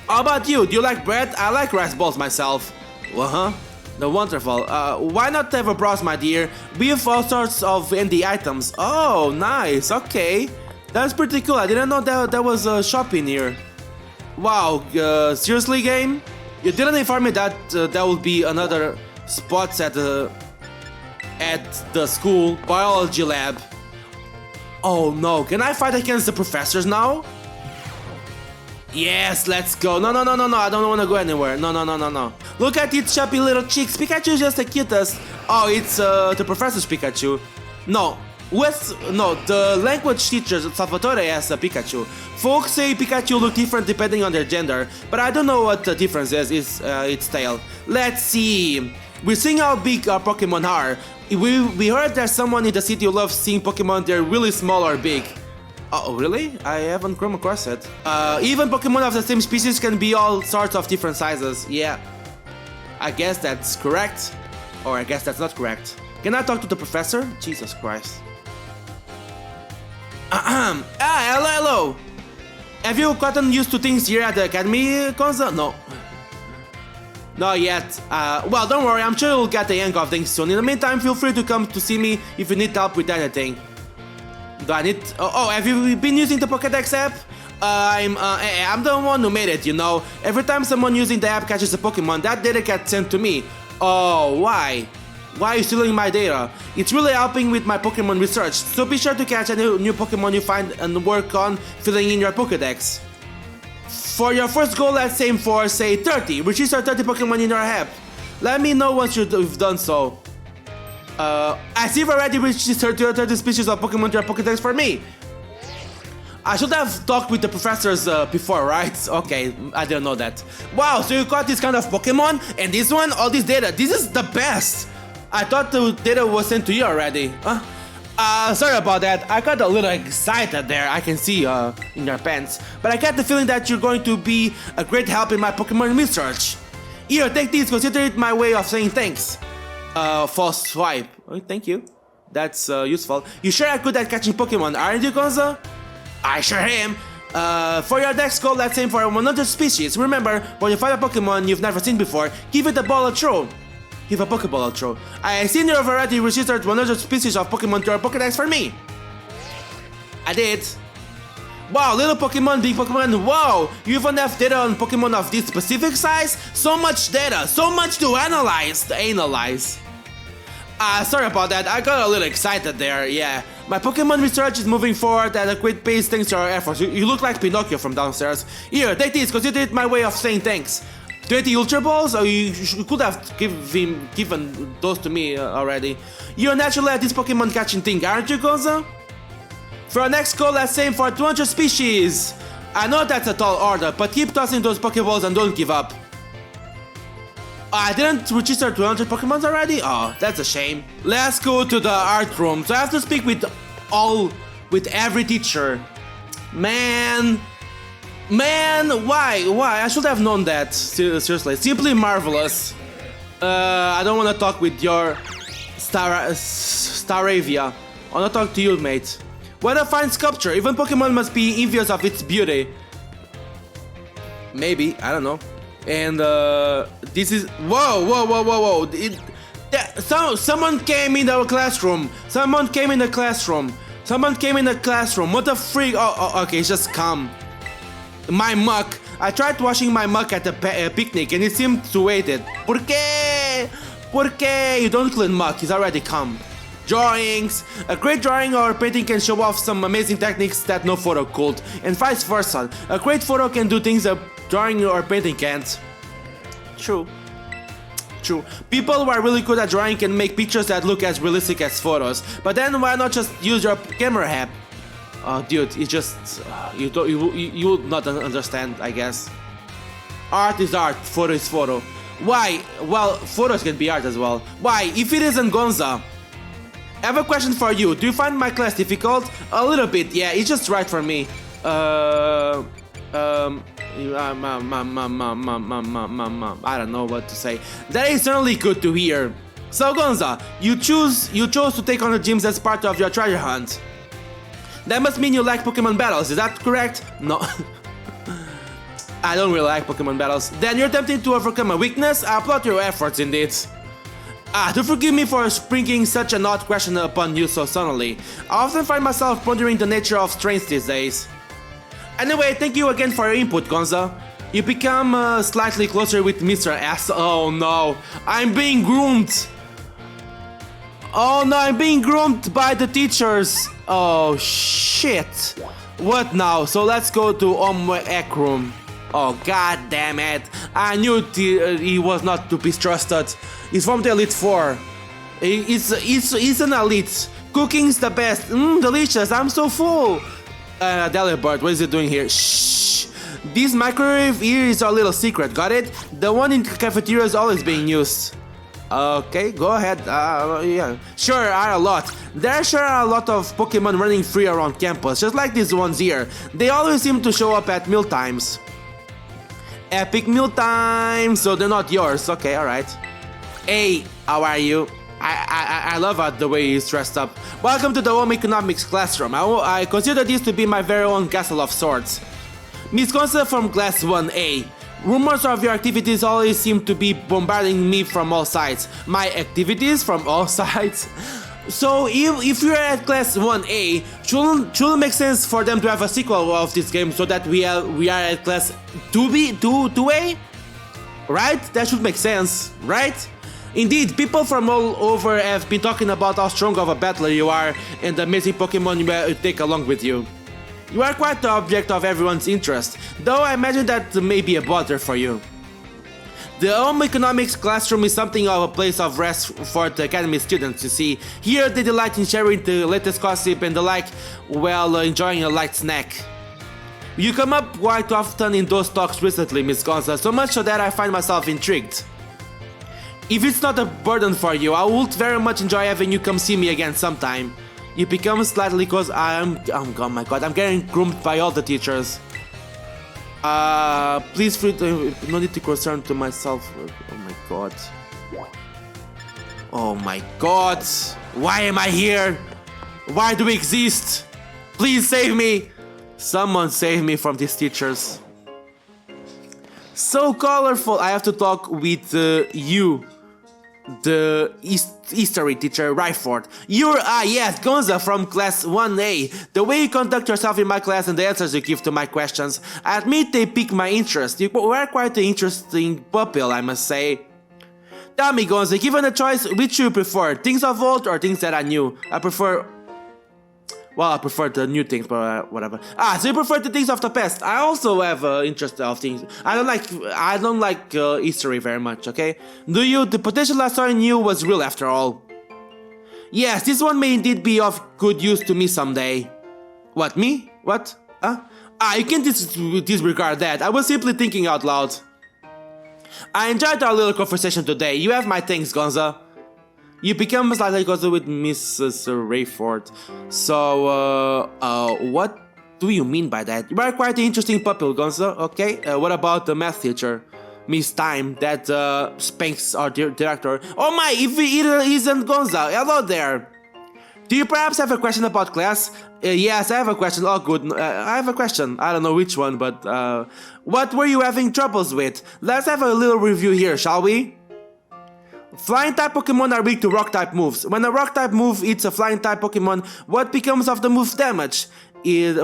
How about you? Do you like bread? I like rice balls myself. No, wonderful. Why not have a browse, my dear? We have all sorts of indie items. Oh, nice. Okay. That's pretty cool. I didn't know that there was a shop in here. Wow. Seriously, game? You didn't inform me that there will be another spots at the school biology lab. Oh no. Can I fight against the professors now? Yes, let's go. No, I don't want to go anywhere. No. Look at its chubby little cheeks. Pikachu is just the cutest. Oh, it's the professor's Pikachu. No, the language teacher Salvatore has a Pikachu. Folks say Pikachu look different depending on their gender, but I don't know what the difference is. It's its tail. Let's see. We're seeing how big our Pokemon are. We heard there's someone in the city who loves seeing Pokemon. They're really small or big. Oh, really? I haven't come across it. Even Pokemon of the same species can be all sorts of different sizes. Yeah. I guess that's correct. Or I guess that's not correct. Can I talk to the professor? Jesus Christ. Hello. Have you gotten used to things here at the academy, Konza? No. Not yet. Well, don't worry. I'm sure you'll get the hang of things soon. In the meantime, feel free to come to see me if you need help with anything. Do I need... Oh, have you been using the Pokédex app? I'm the one who made it, you know. Every time someone using the app catches a Pokemon, that data gets sent to me. Oh, why? Why are you stealing my data? It's really helping with my Pokemon research, so be sure to catch any new Pokemon you find and work on filling in your Pokédex. For your first goal, let's aim for, say, 30. Register 30 Pokemon in your app. Let me know once you've done so. I see you've already registered 30 species of Pokemon to your Pokédex for me. I should have talked with the professors before, right? Okay, I didn't know that. Wow, so you got this kind of Pokemon, and this one, all this data. This is the best. I thought the data was sent to you already. Sorry about that. I got a little excited there. I can see in your pants. But I get the feeling that you're going to be a great help in my Pokemon research. Here, take this. Consider it my way of saying thanks. False swipe. Oh, thank you. That's useful. You sure are good at catching Pokemon, aren't you, Gonzo? I sure am. For your next goal, let's aim for 100 species. Remember, when you find a Pokemon you've never seen before, give it a ball a throw. Give a Pokeball a throw. I seen you've already registered 100 species of Pokemon to your Pokédex for me. I did. Wow, little Pokemon, big Pokemon, wow! You even have data on Pokemon of this specific size? So much data, so much to analyze. Sorry about that, I got a little excited there, yeah. My Pokemon research is moving forward at a great pace thanks to our efforts. You look like Pinocchio from downstairs. Here, take this, consider it my way of saying thanks. 20 Ultra Balls? Oh, you could have given those to me already. You're naturally at this Pokemon catching thing, aren't you, Gonzo? For our next goal, let's aim for 200 species. I know that's a tall order, but keep tossing those Pokeballs and don't give up. I didn't register 200 Pokemons already? Oh, that's a shame. Let's go to the art room. So I have to speak with every teacher. Man, why? I should have known that. Seriously, simply marvelous. I don't want to talk with your Staravia. I want to talk to you, mate. What a fine sculpture. Even Pokemon must be envious of its beauty. Maybe, I don't know. And this is whoa. Someone came in our classroom. Someone came in the classroom. What the freak? Oh, okay, just calm. My muck. I tried washing my muck at a picnic and it seemed to hate it. ¿Por qué? You don't clean muck, it's already come. Drawings. A great drawing or painting can show off some amazing techniques that no photo could, and vice versa. A great photo can do things a drawing or painting can't. True. People who are really good at drawing can make pictures that look as realistic as photos. But then why not just use your camera app? Oh, dude, it's just you would not understand, I guess. Art is art, photo is photo. Why? Well, photos can be art as well. Why? If it isn't Gonza. I have a question for you. Do you find my class difficult? A little bit, yeah. It's just right for me. I don't know what to say. That is certainly good to hear. So Gonza, you chose to take on the gyms as part of your treasure hunt. That must mean you like Pokemon battles, is that correct? No. I don't really like Pokemon battles. Then you're attempting to overcome a weakness? I applaud your efforts indeed. Do forgive me for springing such an odd question upon you so suddenly. I often find myself pondering the nature of strength these days. Anyway, thank you again for your input, Gonza. You become slightly closer with Mr. S. Oh no, I'm being groomed. Oh no, I'm being groomed by the teachers. Oh shit. What now? So let's go to Ec room. Oh god damn it. I knew he was not to be trusted. He's from the Elite 4. He's an elite. Cooking's the best. Delicious. I'm so full. Delibird, what is it doing here? Shh. This microwave here is our little secret, got it? The one in the cafeteria is always being used. Okay, go ahead. Yeah. Sure are a lot. There sure are a lot of Pokemon running free around campus, just like these ones here. They always seem to show up at meal times. Epic meal time, so they're not yours. Okay, alright. Hey, how are you? I love the way he's dressed up. Welcome to the home economics classroom. I consider this to be my very own castle of sorts. Miss Gonza from class 1A. Rumors of your activities always seem to be bombarding me from all sides. My activities from all sides? So if you're at class 1A, shouldn't make sense for them to have a sequel of this game so that we are at class 2A? Right? That should make sense, right? Indeed, people from all over have been talking about how strong of a battler you are and the amazing Pokemon you take along with you. You are quite the object of everyone's interest, though I imagine that may be a bother for you. The home economics classroom is something of a place of rest for the academy students, you see. Here they delight in sharing the latest gossip and the like, while enjoying a light snack. You come up quite often in those talks recently, Miss Gonza, so much so that I find myself intrigued. If it's not a burden for you, I would very much enjoy having you come see me again sometime. You become slightly close. Oh my god, I'm getting groomed by all the teachers. Please free to, no need to concern to myself. Oh my god. Oh my god. Why am I here? Why do we exist? Please save me! Someone save me from these teachers. So colorful. I have to talk with you, the history teacher, Ryford. You're, yes, Gonza from class 1A. The way you conduct yourself in my class and the answers you give to my questions, I admit they pique my interest. You are quite an interesting pupil, I must say. Tell me, Gonza, given a choice, which do you prefer? Things of old or things that are new? I prefer the new things, but whatever. So you prefer the things of the past. I also have interest of things. I don't like history very much, okay? Do you? The potential I saw in you was real after all. Yes, this one may indeed be of good use to me someday. What, me? What? You can't disregard that. I was simply thinking out loud. I enjoyed our little conversation today. You have my thanks, Gonza. You become slightly closer with Mrs. Rayford. So, what do you mean by that? You are quite an interesting pupil, Gonza. Okay, what about the math teacher? Miss Time, that spanks our director. Oh my, if it isn't Gonza. Hello there. Do you perhaps have a question about class? Yes, I have a question. Oh, good. I have a question. I don't know which one, but what were you having troubles with? Let's have a little review here, shall we? Flying type Pokemon are weak to rock type moves. When a rock type move hits a flying type Pokemon, what becomes of the move's damage? It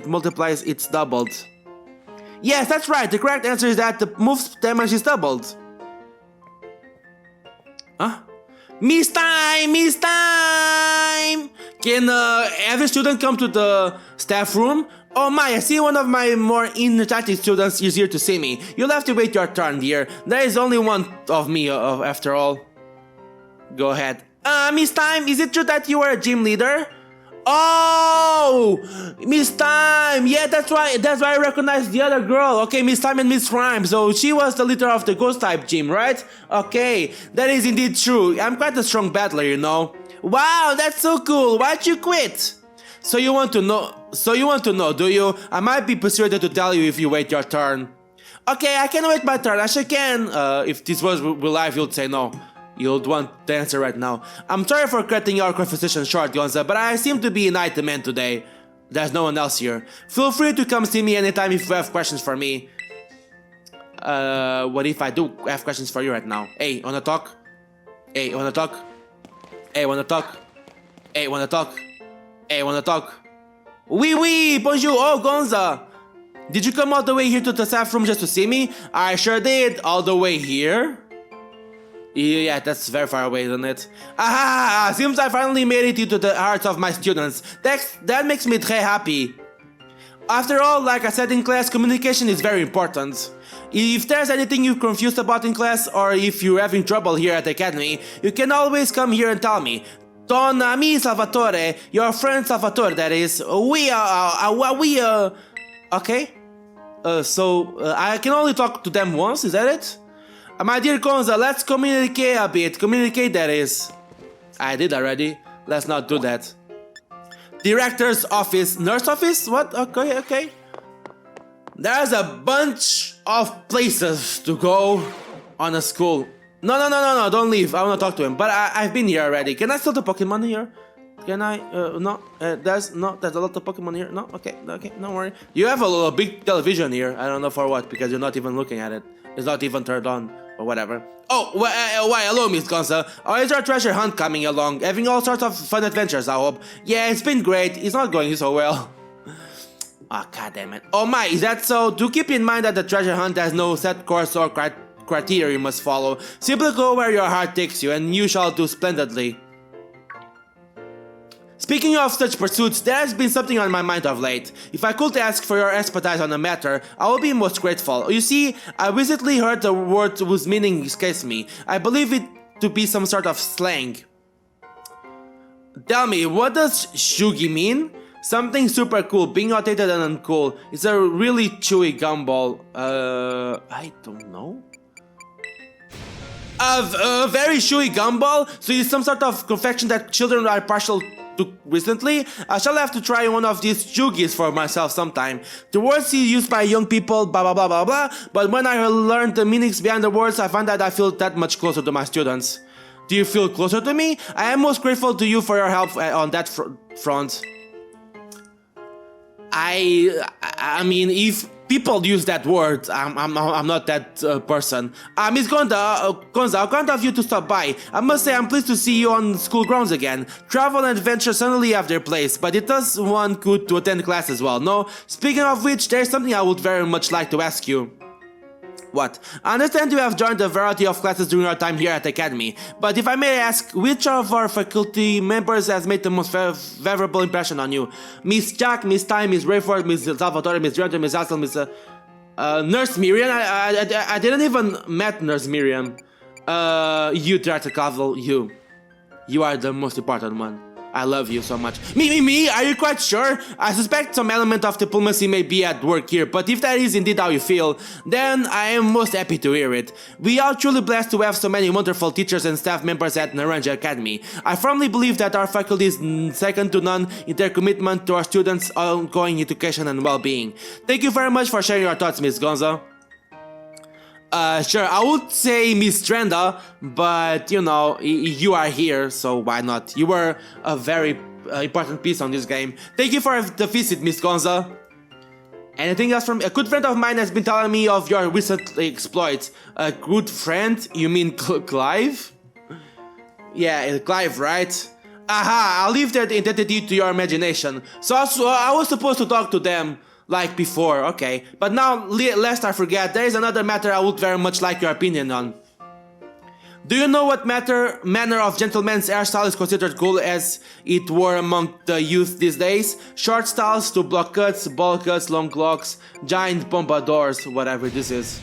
multiplies, it's doubled. Yes, that's right. The correct answer is that the move's damage is doubled. Huh? Miss Time! Miss Time! Can every student come to the staff room? Oh my, I see one of my more energetic students is here to see me. You'll have to wait your turn, dear. There is only one of me, after all. Go ahead. Miss Time, is it true that you are a gym leader? Oh! Miss Time! Yeah, that's why I recognize the other girl. Okay, Miss Time and Miss Rhyme. So she was the leader of the ghost type gym, right? Okay, that is indeed true. I'm quite a strong battler, you know. Wow, that's so cool. Why'd you quit? So you want to know, do you? I might be persuaded to tell you if you wait your turn. Okay, I can wait my turn. I sure can. If this was real life, you'd say no. You'd want the answer right now. I'm sorry for cutting your conversation short, Gonza, but I seem to be an item man today. There's no one else here. Feel free to come see me anytime if you have questions for me. What if I do have questions for you right now? Hey, wanna talk? Hey, wanna talk? Hey, wanna talk? Hey, wanna talk? Hey, wanna talk? Oui, bonjour, oh, Gonza! Did you come all the way here to the staff room just to see me? I sure did, all the way here? Yeah, that's very far away, isn't it? Aha! Seems I finally made it into the hearts of my students. That makes me très happy. After all, like I said in class, communication is very important. If there's anything you're confused about in class, or if you're having trouble here at the academy, you can always come here and tell me. Don ami Salvatore, your friend Salvatore, that is. Okay. So I can only talk to them once, is that it? My dear Gonza, let's communicate a bit. Communicate, that is. I did already. Let's not do that. Director's office. Nurse office? What? Okay. There's a bunch of places to go on a school. No, don't leave. I want to talk to him. But I've been here already. Can I steal the Pokemon here? Can I? No. There's a lot of Pokemon here. No? Okay, don't worry. You have a big television here. I don't know for what, because you're not even looking at it. It's not even turned on, or whatever. Oh, why, hello, Miss Gonza. Is our treasure hunt coming along? Having all sorts of fun adventures, I hope. Yeah, it's been great. It's not going so well. Ah, god damn it. Oh my, is that so? Do keep in mind that the treasure hunt has no set course or criteria you must follow. Simply go where your heart takes you, and you shall do splendidly. Speaking of such pursuits, there has been something on my mind of late. If I could ask for your expertise on the matter, I would be most grateful. You see, I recently heard a word whose meaning escapes me. I believe it to be some sort of slang. Tell me, what does shugi mean? Something super cool, being outdated and uncool. It's a really chewy gumball. I don't know. A very chewy gumball? So it's some sort of confection that children are partial to recently? I shall have to try one of these chugis for myself sometime. The words used by young people, blah blah blah blah blah, but when I learned the meanings behind the words, I find that I feel that much closer to my students. Do you feel closer to me? I am most grateful to you for your help on that front. I mean, if people use that word, I'm not that person. Miss Gonza, I'll count on you to stop by. I must say I'm pleased to see you on school grounds again. Travel and adventure suddenly have their place, but it does one good to attend class as well, no? Speaking of which, there's something I would very much like to ask you. What? I understand you have joined a variety of classes during your time here at the Academy, but if I may ask, which of our faculty members has made the most favorable impression on you? Miss Jack, Miss Time, Miss Rayford, Miss Salvatore, Miss Jonathan, Miss Hassel, Miss... Nurse Miriam? I didn't even met Nurse Miriam. You, Director Cavell, you. You are the most important one. I love you so much. Me? Are you quite sure? I suspect some element of diplomacy may be at work here, but if that is indeed how you feel, then I am most happy to hear it. We are truly blessed to have so many wonderful teachers and staff members at Naranja Academy. I firmly believe that our faculty is second to none in their commitment to our students' ongoing education and well-being. Thank you very much for sharing your thoughts, Miss Gonza. Sure, I would say Miss Trenda, but you know, you are here, so why not? You were a very important piece on this game. Thank you for the visit, Miss Gonza. Anything else from... A good friend of mine has been telling me of your recent exploits. A good friend? You mean Clive? Yeah, Clive, right? Aha, I'll leave that identity to your imagination. So I was supposed to talk to them like before, okay. But now, lest I forget, there is another matter I would very much like your opinion on. Do you know what manner of gentleman's hairstyle is considered cool as it were among the youth these days? Short styles, two block cuts, ball cuts, long locks, giant pompadours, whatever this is.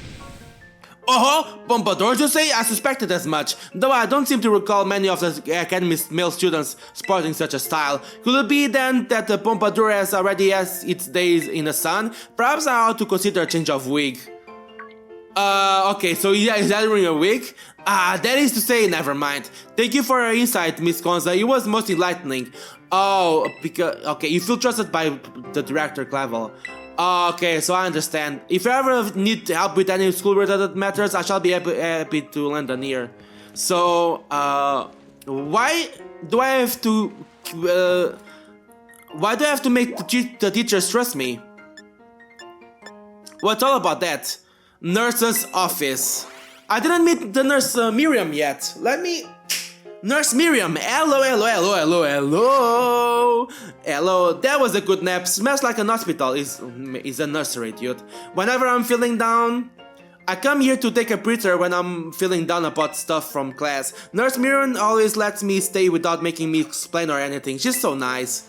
Oh, pompadours you say? I suspected as much, though I don't seem to recall many of the Academy's male students sporting such a style. Could it be then that the pompadour already has its days in the sun? Perhaps I ought to consider a change of wig. Okay, so yeah, is that wearing a wig? That is to say, never mind. Thank you for your insight, Miss Gonza, it was most enlightening. Oh, because, okay, you feel trusted by the Director Clavel. Okay, so I understand. If you ever need help with any school-related matters, I shall be happy to lend an ear. So, why do I have to make the teachers trust me? Well, it's all about that. Nurse's office. I didn't meet the nurse Miriam yet. Let me... Nurse Miriam, hello. Hello, that was a good nap. Smells like an hospital. Is a nursery, dude. Whenever I'm feeling down, I come here to take a breather when I'm feeling down about stuff from class. Nurse Miriam always lets me stay without making me explain or anything. She's so nice.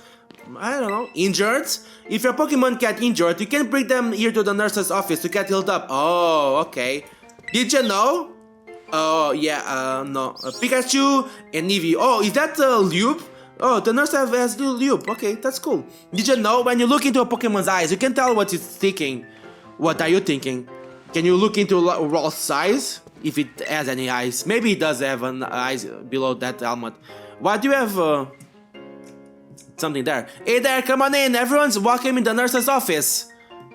I don't know. Injured? If your Pokemon get injured, you can bring them here to the nurse's office to get healed up. Oh, okay. Did you know? Oh, yeah, no. Pikachu and Eevee. Oh, is that Lube? Oh, the nurse has Lube. Okay, that's cool. Did you know when you look into a Pokemon's eyes, you can tell what it's thinking? What are you thinking? Can you look into Rolf's eyes? If it has any eyes. Maybe it does have an eyes below that helmet. Why do you have something there? Hey there, come on in. Everyone's welcome in the nurse's office.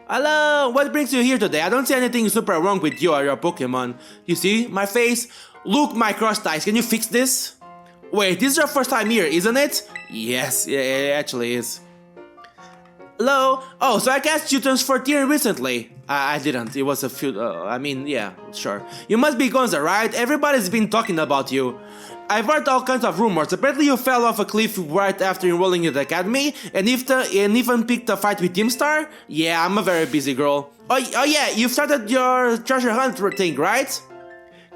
Hello, what brings you here today? I don't see anything super wrong with you or your Pokemon. You see my face? Look, my crossed eyes, can you fix this? Wait, this is your first time here, isn't it? Yes, it actually is. Hello? Oh, so I guess you transferred here recently. I didn't, it was a few, I mean, yeah, sure. You must be Gonza, right? Everybody's been talking about you. I've heard all kinds of rumors. Apparently you fell off a cliff right after enrolling in the academy, and even picked a fight with Team Star? Yeah, I'm a very busy girl. Oh yeah, you've started your treasure hunt thing, right?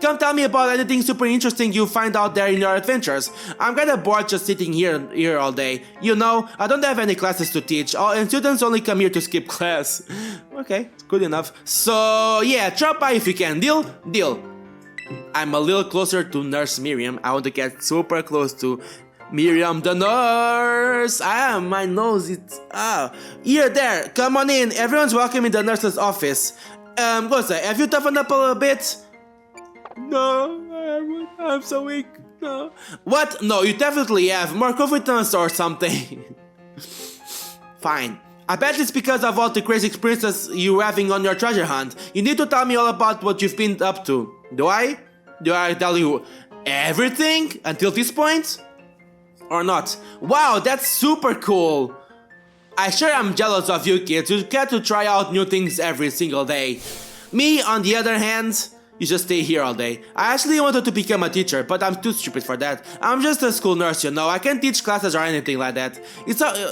Come tell me about anything super interesting you find out there in your adventures. I'm kinda bored just sitting here all day. You know, I don't have any classes to teach, and students only come here to skip class. Okay, good enough. So yeah, drop by if you can. Deal? Deal. I'm a little closer to Nurse Miriam. I want to get super close to Miriam the nurse. My nose, it's... Here, there, come on in. Everyone's welcome in the nurse's office. Gonza, have you toughened up a little bit? No, I haven't. I'm so weak. No. What? No, you definitely have. More confidence or something. Fine. I bet it's because of all the crazy experiences you're having on your treasure hunt. You need to tell me all about what you've been up to. Do I? Do I tell you Everything? Until this point? Or not? Wow, that's super cool! I sure am jealous of you kids, you get to try out new things every single day. Me, on the other hand, you just stay here all day. I actually wanted to become a teacher, but I'm too stupid for that. I'm just a school nurse, you know, I can't teach classes or anything like that.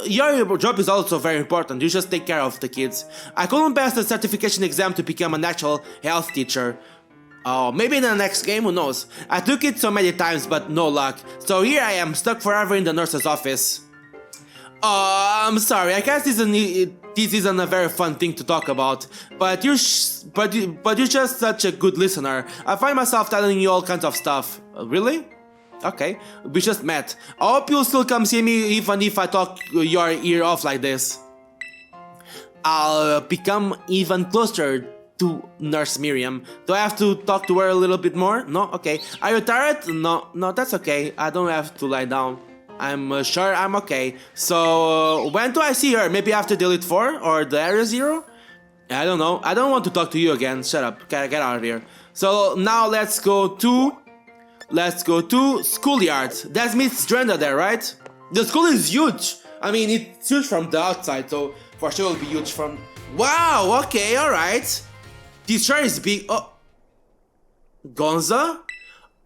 Your job is also very important, you just take care of the kids. I couldn't pass the certification exam to become an actual health teacher. Oh, maybe in the next game, who knows. I took it so many times, but no luck. So here I am, stuck forever in the nurse's office. Oh, I'm sorry, I guess this isn't a very fun thing to talk about, but you're just such a good listener. I find myself telling you all kinds of stuff. Really? Okay, we just met. I hope you'll still come see me even if I talk your ear off like this. I'll become even closer to Nurse Miriam. Do I have to talk to her a little bit more? No? Okay. Are you tired? No, that's okay. I don't have to lie down. I'm sure I'm okay. So, when do I see her? Maybe after the Elite 4 or the Area 0? I don't know. I don't want to talk to you again. Shut up. Get out of here. So, now let's go to Schoolyard. That's Miss Drenda there, right? The school is huge. I mean, it's huge from the outside, so for sure it'll be huge from... Wow, okay, alright. This chair is big. Oh. Gonza?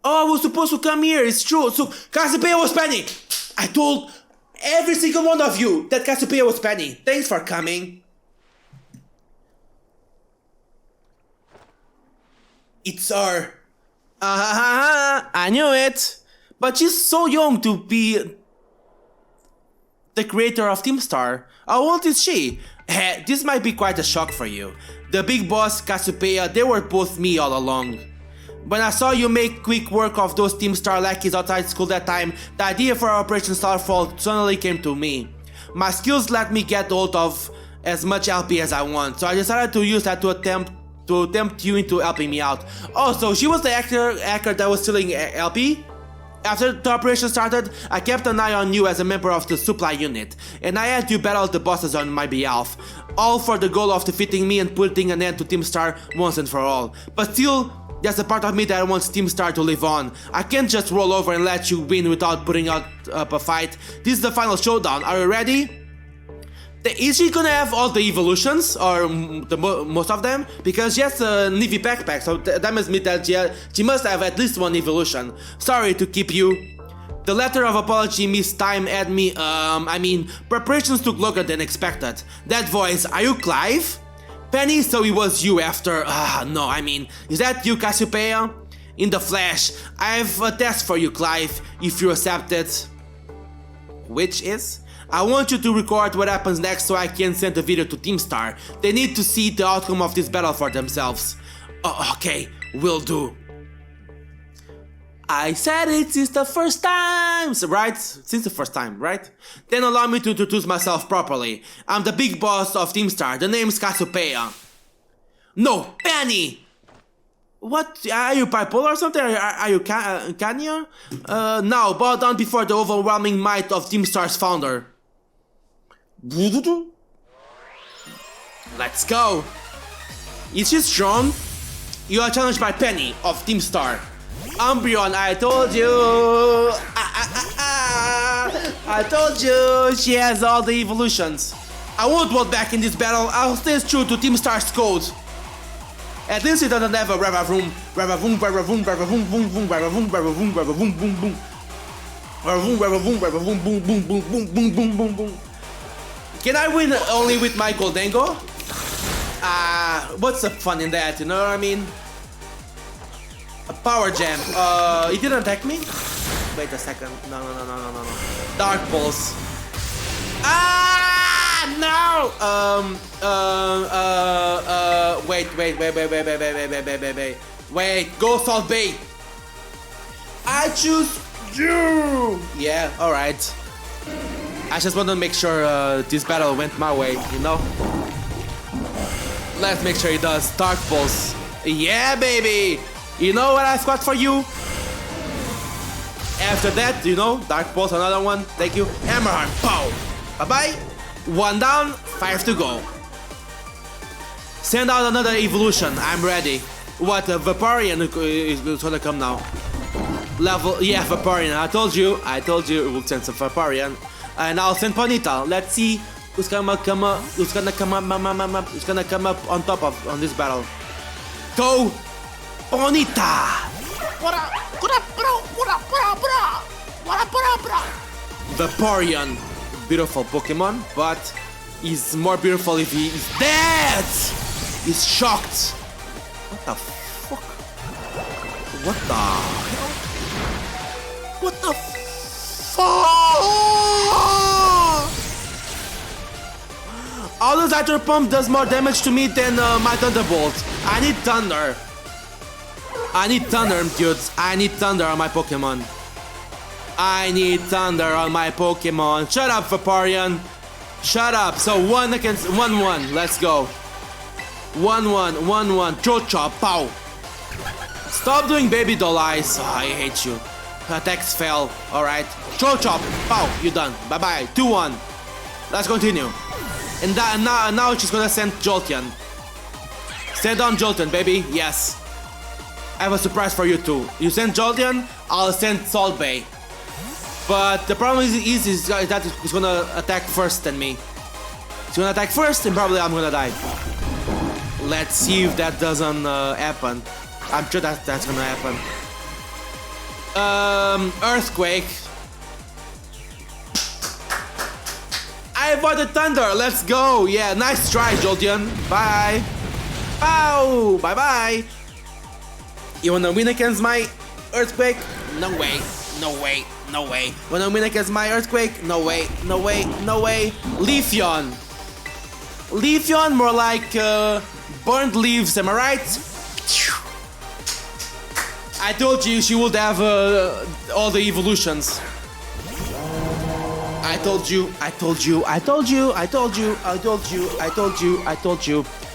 Oh, I was supposed to come here, it's true. So, Cassiopeia was Penny. I told every single one of you that Cassiopeia was Penny. Thanks for coming. It's her. I knew it. But she's so young to be the creator of Team Star. How old is she? This might be quite a shock for you. The big boss, Cassiopeia, they were both me all along. When I saw you make quick work of those Team Star lackeys outside school that time, the idea for Operation Starfall suddenly came to me. My skills let me get hold of as much LP as I want, so I decided to use that to tempt you into helping me out. Oh, so she was the hacker that was stealing LP? After the operation started, I kept an eye on you as a member of the supply unit, and I had you battle the bosses on my behalf, all for the goal of defeating me and putting an end to Team Star once and for all. But still, there's a part of me that wants Team Star to live on. I can't just roll over and let you win without putting up a fight. This is the final showdown. Are you ready? Is she gonna have all the evolutions, or most of them? Because she has a Navy backpack, so that must mean that she must have at least one evolution. Sorry to keep you. The letter of apology missed time had me, preparations took longer than expected. That voice, are you Clive? Penny, so it was you after, no, is that you, Cassiopeia? In the flesh, I have a test for you, Clive, if you accept it. Which is? I want you to record what happens next so I can send the video to Team Star. They need to see the outcome of this battle for themselves. Oh, okay, will do. I said it since the first time, right? Since the first time, right? Then allow me to introduce myself properly. I'm the big boss of Team Star. The name's Cassiopeia. No, Penny! What? Are you bipolar or something? Are you Kanya? Now, bow down before the overwhelming might of Team Star's founder. Let's go! Is she strong? You are challenged by Penny of Team Star. Umbreon, I told you! I told you! She has all the evolutions. I won't hold back in this battle. I'll stay true to Team Star's code. At least it doesn't have a Revavoom, Revavoom, Revavoom, Revavoom, boom, boom, Revavoom, Revavoom, Revavoom, boom, boom. Revavoom, Revavoom, Revavoom, boom, boom, boom, boom, boom, boom, boom, boom. Can I win only with my Goldengo? What's the fun in that, you know what I mean? A power jam. It didn't attack me? Wait a second. No. Dark Pulse. No! Wait, go Salt Bay! I choose you! Yeah, alright. I just want to make sure this battle went my way, you know? Let's make sure it does. Dark Pulse. Yeah, baby! You know what I've got for you? After that, you know, Dark Pulse, another one. Thank you. Hammerheart, pow! Bye-bye! 1 down, 5 to go. Send out another evolution, I'm ready. What, Vaporeon is gonna come now. Level, yeah, Vaporeon. I told you it will send some Vaporeon. And I'll send Ponyta. Let's see who's gonna come up on top of on this battle. Go, Ponyta! What up, bro? Vaporeon, beautiful Pokemon, but he's more beautiful if he is dead. He's shocked. What the fuck? What the hell? What the fuck? All those Hydro Pump does more damage to me than my Thunderbolt. I need Thunder. I need Thunder, dudes. I need Thunder on my Pokemon. I need Thunder on my Pokemon. Shut up, Vaporeon. Shut up. So 1 against 1-1. Let's go. 1-1. Throat chop. Pow. Stop doing baby doll eyes. Oh, I hate you. Attacks fell. Alright. Throat chop. Pow. You're done. Bye bye. 2-1. Let's continue. And now she's gonna send Jolteon. Send on Jolteon, baby. Yes. I have a surprise for you too. You send Jolteon, I'll send Salt Bay. But the problem is that he's gonna attack first than me. He's gonna attack first and probably I'm gonna die. Let's see if that doesn't happen. I'm sure that's gonna happen. Earthquake. I avoided Thunder. Let's go. Yeah, nice try, Jolteon. Bye. Ow. Bye-bye. You wanna win against my Earthquake? No way. No way. No way. Wanna win against my Earthquake? No way. No way. No way. Leafeon. Leafeon, more like burned leaves, am I right? I told you she would have all the evolutions. I told you.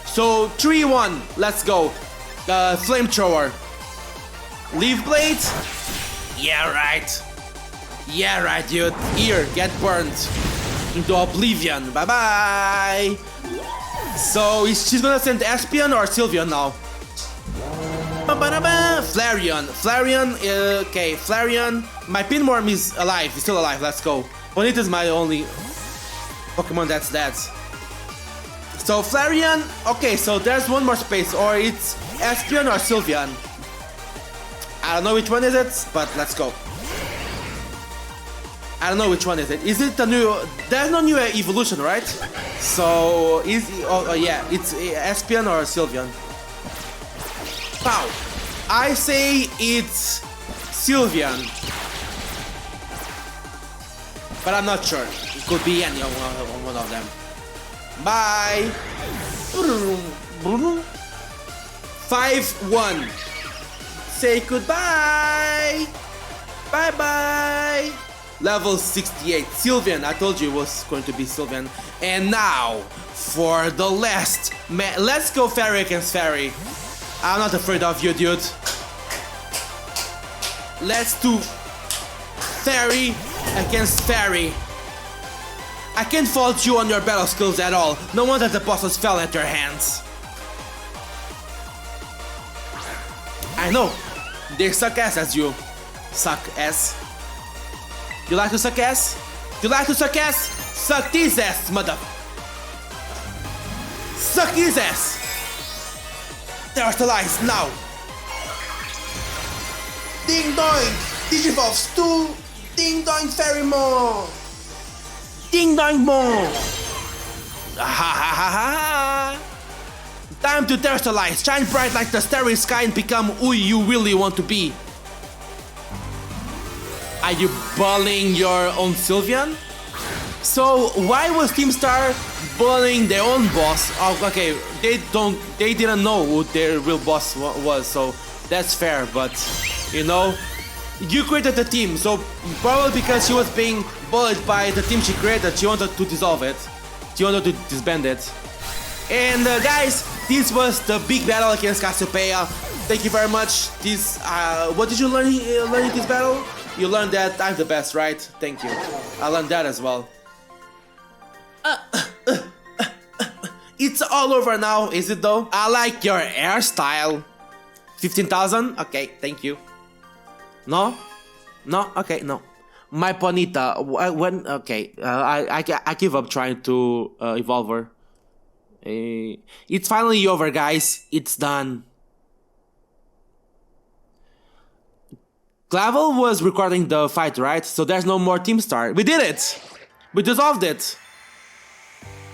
So 3-1, let's go. Flamethrower. Leaf Blade? Yeah, right, dude. Here, get burned into oblivion. Bye-bye. So she's gonna send Espion or Sylveon now? Flareon. Okay, Flareon. My Pinworm is alive. He's still alive. Let's go. Ponyta's my only Pokemon that's dead. So Flareon. Okay, so there's one more space, or it's Espion or Sylveon. I don't know which one is it, but let's go. I don't know which one is it. Is it the new? There's no new evolution, right? So is yeah, it's Espion or Sylveon. Pow! I say it's Sylveon, but I'm not sure. It could be any one of them. Bye. 5-1. Say goodbye. Bye bye. Level 68. Sylveon. I told you it was going to be Sylveon. And now for the last. Let's go Fairy against Fairy. I'm not afraid of you, dude. Let's do Fairy against Fairy. I can't fault you on your battle skills at all. No wonder the bosses fell at your hands. I know. They suck ass as you. Suck ass. You like to suck ass? You like to suck ass? Suck his ass, mother. Suck his ass. Terrorize now. Ding dong. Digivolves 2. Ding dong Pheromone. Ding dong more. Ha ha ha ha. Time to terrestrialize. Shine bright like the starry sky and become who you really want to be. Are you bullying your own Sylveon? So why was Team Star bullying their own boss? Oh, okay, they didn't know who their real boss was, so that's fair. But you know, you created the team, so probably because she was being bullied by the team she created, she wanted to dissolve it. She wanted to disband it. And guys, this was the big battle against Cassiopeia. Thank you very much. This, what did you learn in this battle? You learned that I'm the best, right? Thank you. I learned that as well. It's all over now, is it though? I like your hairstyle. 15,000? Okay, thank you. No? No? Okay, no. My Ponyta, when, okay, I give up trying to evolve her. It's finally over, guys. It's done. Clavel was recording the fight, right? So there's no more Team Star. We did it! We dissolved it.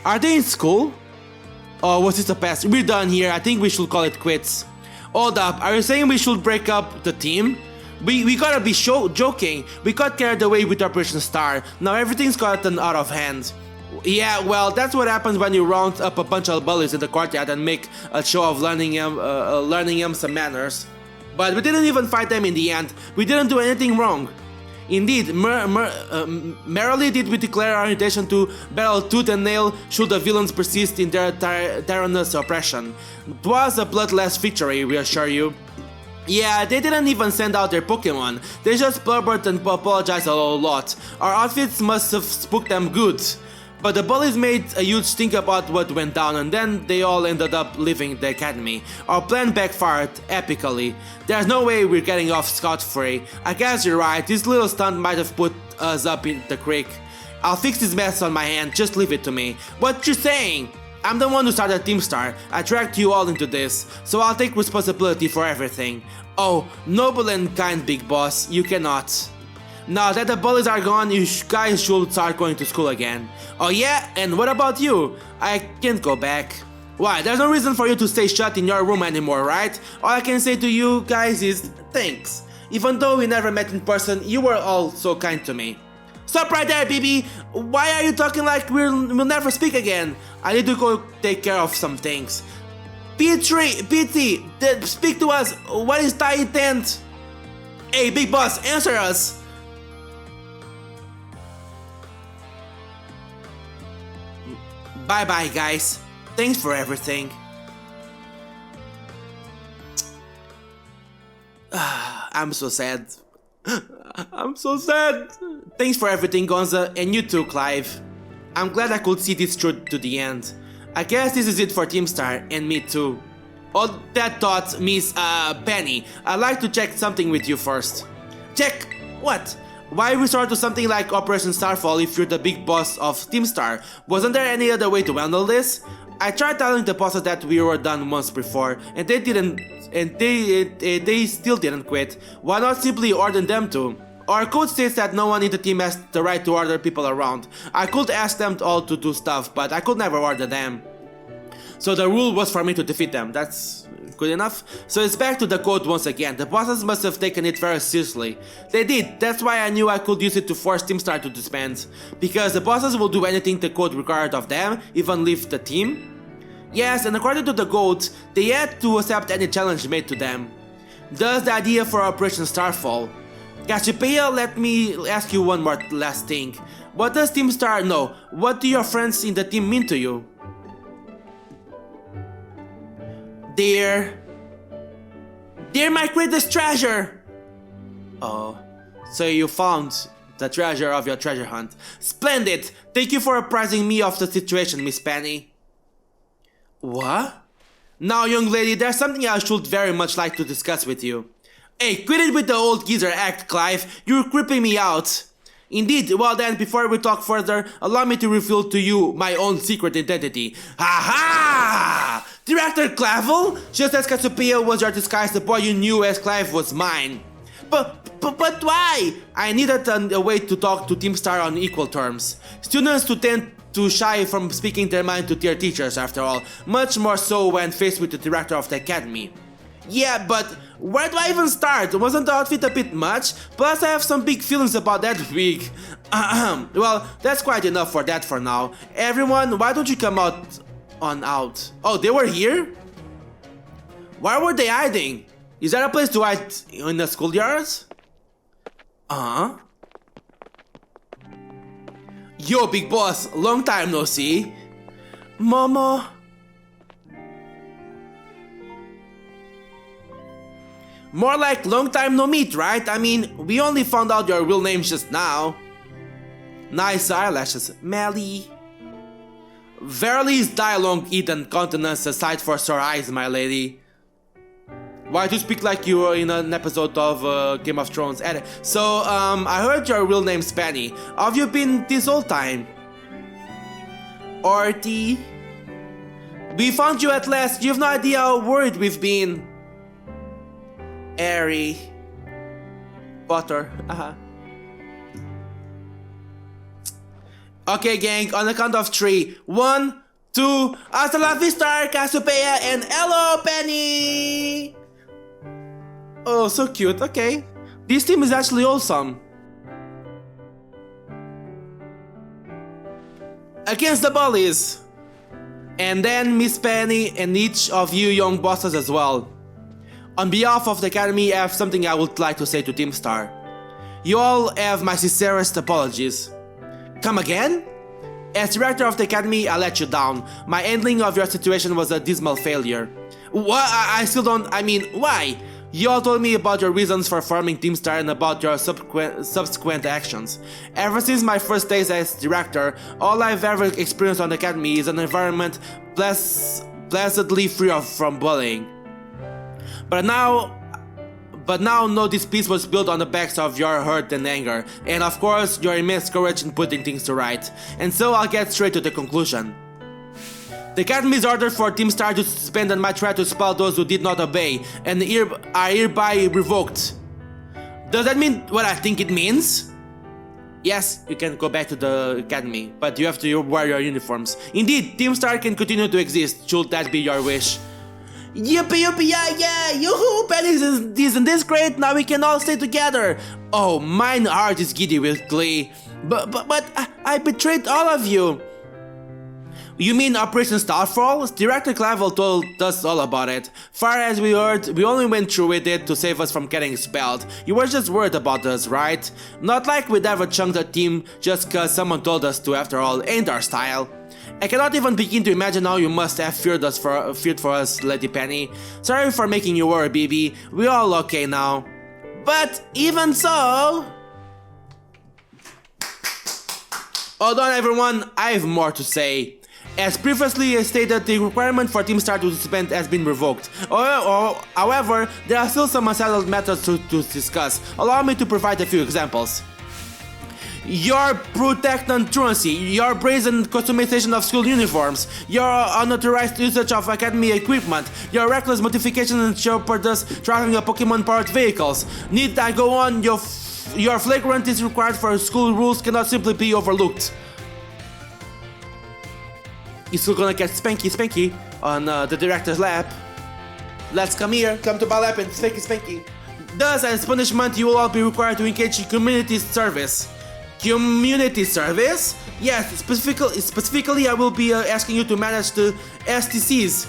Are they in school? Oh, was this a pass? We're done here. I think we should call it quits. Hold up, are you saying we should break up the team? We gotta be joking. We got carried away with Operation Star. Now everything's gotten out of hand. Yeah, well, that's what happens when you round up a bunch of bullies in the courtyard and make a show of learning them some manners. But we didn't even fight them in the end. We didn't do anything wrong. Indeed, merely did we declare our intention to battle tooth and nail should the villains persist in their tyrannous oppression. It was a bloodless victory, we assure you. Yeah, they didn't even send out their Pokémon. They just blubbered and apologized a lot. Our outfits must have spooked them good. But the bullies made a huge stink about what went down, and then they all ended up leaving the academy. Our plan backfired epically. There's no way we're getting off scot-free. I guess you're right, this little stunt might have put us up in the creek. I'll fix this mess on my hand, just leave it to me. What you saying? I'm the one who started Team Star. I dragged you all into this, so I'll take responsibility for everything. Oh, noble and kind big boss, you cannot. Now that the bullies are gone, you guys should start going to school again. Oh yeah? And what about you? I can't go back. Why? There's no reason for you to stay shut in your room anymore, right? All I can say to you guys is thanks. Even though we never met in person, you were all so kind to me. Stop right there, BB! Why are you talking like we'll never speak again? I need to go take care of some things. PT, speak to us. What is thy intent? Hey, big boss, answer us. Bye bye, guys. Thanks for everything. I'm so sad. I'm so sad. Thanks for everything, Gonza, and you too, Clive. I'm glad I could see this through to the end. I guess this is it for Team Star, and me too. All that thought, Miss Penny, I'd like to check something with you first. Check what? Why resort to something like Operation Starfall if you're the big boss of Team Star? Wasn't there any other way to handle this? I tried telling the bosses that we were done once before, and they still didn't quit. Why not simply order them to? Our code states that no one in the team has the right to order people around. I could ask them all to do stuff, but I could never order them. So the rule was for me to defeat them. That's good enough. So it's back to the code once again. The bosses must have taken it very seriously. They did. That's why I knew I could use it to force Team Star to disband. Because the bosses will do anything the code required of them, even leave the team. Yes, and according to the code, they had to accept any challenge made to them. Thus the idea for Operation Starfall. Cassiopeia, let me ask you one more last thing. What does Team Star know? What do your friends in the team mean to you? They're my greatest treasure! Oh, so you found the treasure of your treasure hunt. Splendid! Thank you for apprising me of the situation, Miss Penny. What? Now, young lady, there's something I should very much like to discuss with you. Hey, quit it with the old geezer act, Clive. You're creeping me out. Indeed, well then, before we talk further, allow me to reveal to you my own secret identity. Ha-ha! Director Clavel? Just as Cassiopeia was your disguise, the boy you knew as Clive was mine. But why? I needed a way to talk to Team Star on equal terms. Students who tend to shy from speaking their mind to their teachers, after all, much more so when faced with the director of the academy. Yeah, but where do I even start? Wasn't the outfit a bit much? Plus I have some big feelings about that wig. Well, that's quite enough for that for now. Everyone, why don't you come out? Oh, they were here? Why were they hiding? Is there a place to hide in the schoolyards? Yo, big boss, long time no see. Mama. More like long time no meet, right? I mean, we only found out your real name just now. Nice eyelashes, Melly. Verily is thy long eaten countenance a sight for sore eyes, my lady. Why do you speak like you were in an episode of Game of Thrones? So, I heard your real name's Penny. Have you been this whole time? Artie? We found you at last. You have no idea how worried we've been. Harry Potter. Okay, gang, on the count of 3. 1, 2, hasta la vista, Cassiopeia, and hello, Penny! Oh, so cute, okay. This team is actually awesome. Against the bullies! And then Miss Penny and each of you young bosses as well. On behalf of the Academy, I have something I would like to say to Team Star. You all have my sincerest apologies. Come again? As director of the Academy, I let you down. My handling of your situation was a dismal failure. What? I still don't... I mean, why? You all told me about your reasons for forming Team Star and about your subsequent actions. Ever since my first days as director, all I've ever experienced on the Academy is an environment blessedly free from bullying. But now know this peace was built on the backs of your hurt and anger, and of course your immense courage in putting things to right. And so I'll get straight to the conclusion. The Academy's order for Team Star to suspend and might try to expel those who did not obey, and are hereby revoked. Does that mean what I think it means? Yes, you can go back to the Academy, but you have to wear your uniforms. Indeed, Team Star can continue to exist, should that be your wish. Yippee yippee yeah, yoo-hoo, Penny, isn't this great? Now we can all stay together. Oh, mine heart is giddy with glee. But I betrayed all of you. You mean Operation Starfall? Director Clavel told us all about it. Far as we heard, we only went through with it to save us from getting expelled. You were just worried about us, right? Not like we'd ever chunked a team just cause someone told us to, after all, ain't our style. I cannot even begin to imagine how you must have feared for us, Lady Penny. Sorry for making you worry, BB. We're all okay now. But even so... Hold on, everyone, I have more to say. As previously stated, the requirement for Team Star to suspend has been revoked. However, there are still some unsettled matters to discuss. Allow me to provide a few examples. Your protectant truancy, your brazen customization of school uniforms, your unauthorized usage of Academy equipment, your reckless modification and shepherdess driving of Pokemon-powered vehicles. Need I go on? Your flagrant is required for school rules cannot simply be overlooked. You're still gonna get spanky on the director's lap. Let's come to my lap and spanky. Thus, as punishment, you will all be required to engage in community service. Community service? Yes, specifically I will be asking you to manage the STCs.